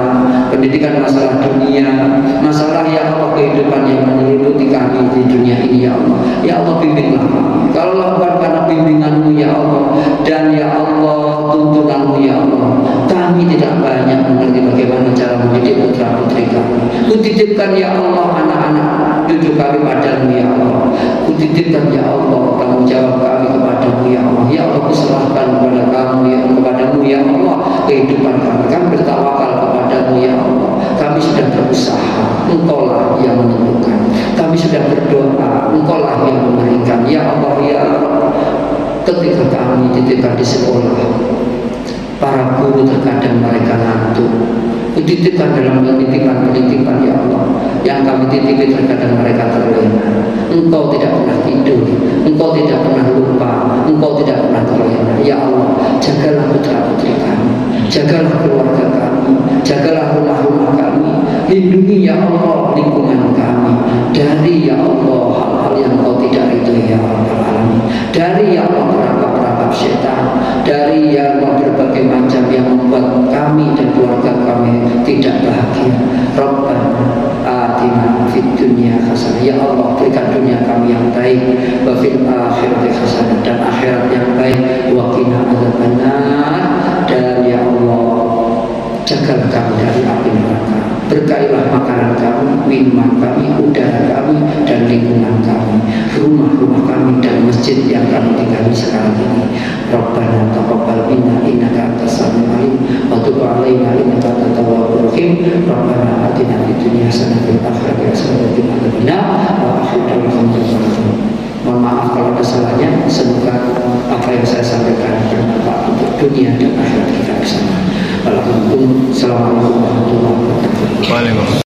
pendidikan masalah dunia, masalah ya Allah kehidupan yang menyelimuti kami di dunia ini ya Allah. Ya Allah, bimbinglah kami. Kalau bukan karena bimbingan-Mu ya Allah dan ya Allah tuntunanmu ya Allah, kami tidak banyak mengerti bagaimana cara mendidik putra-putri kami. Kutitipkan ya Allah anak-anak cucu kami padamu ya Allah, kutitipkan ya Allah tanggung jawab kami kepadamu ya Allah. Ya Allah, kuserahkan kepada kamu ya, kepadamu ya Allah kehidupan kami. Kami bertawakal kepadamu ya Allah. Kami sudah berusaha, Engkaulah yang menentukan. Kami sudah berdoa, Engkaulah yang memberikan ya Allah ya Allah. Ketika kami dititipkan di sekolah, para guru terkadang mereka ngantuk. Kutitipkan dalam penitipan ya Allah, yang kami titipi terkadang mereka terlena. Engkau tidak pernah tidur, Engkau tidak pernah lupa, Engkau tidak pernah terlena. Ya Allah, jagalah putra-putri kami, jagalah keluarga kami, jagalah rumah-rumah kami, lindungi ya Allah lingkungan kami dari ya Allah hal-hal yang Engkau tidak ridhoi ya Rabbal Alamin, dari ya Allah perangkap-perangkap setan, dari ya Allah berbagai macam yang membuat kami dan keluarga kami tidak bahagia. Rabbana atina fid dunya hasanah, ya Allah berikan dunia kami yang baik, wa fil akhirati hasanah, dan akhirat yang baik, wa qina adzabannar, dan ya Allah jagalah kami dari api neraka. Berkailah makanan kami, minuman kami, udara kami, dan lingkungan kami, rumah-rumah kami, dan masjid yang kami tinggali sekarang ini. Rabbana taqabbal minna innaka antas samiul alim wa tub 'alaina innaka antat tawwabur rahim. Rabbana atina fid dunya hasanah wa fil akhirati hasanah wa qina adzabannar. Wa akhiru da'wana. Mohon maaf kalau ada salahnya. Semoga apa yang saya sampaikan bermanfaat. dunia dan akhirat.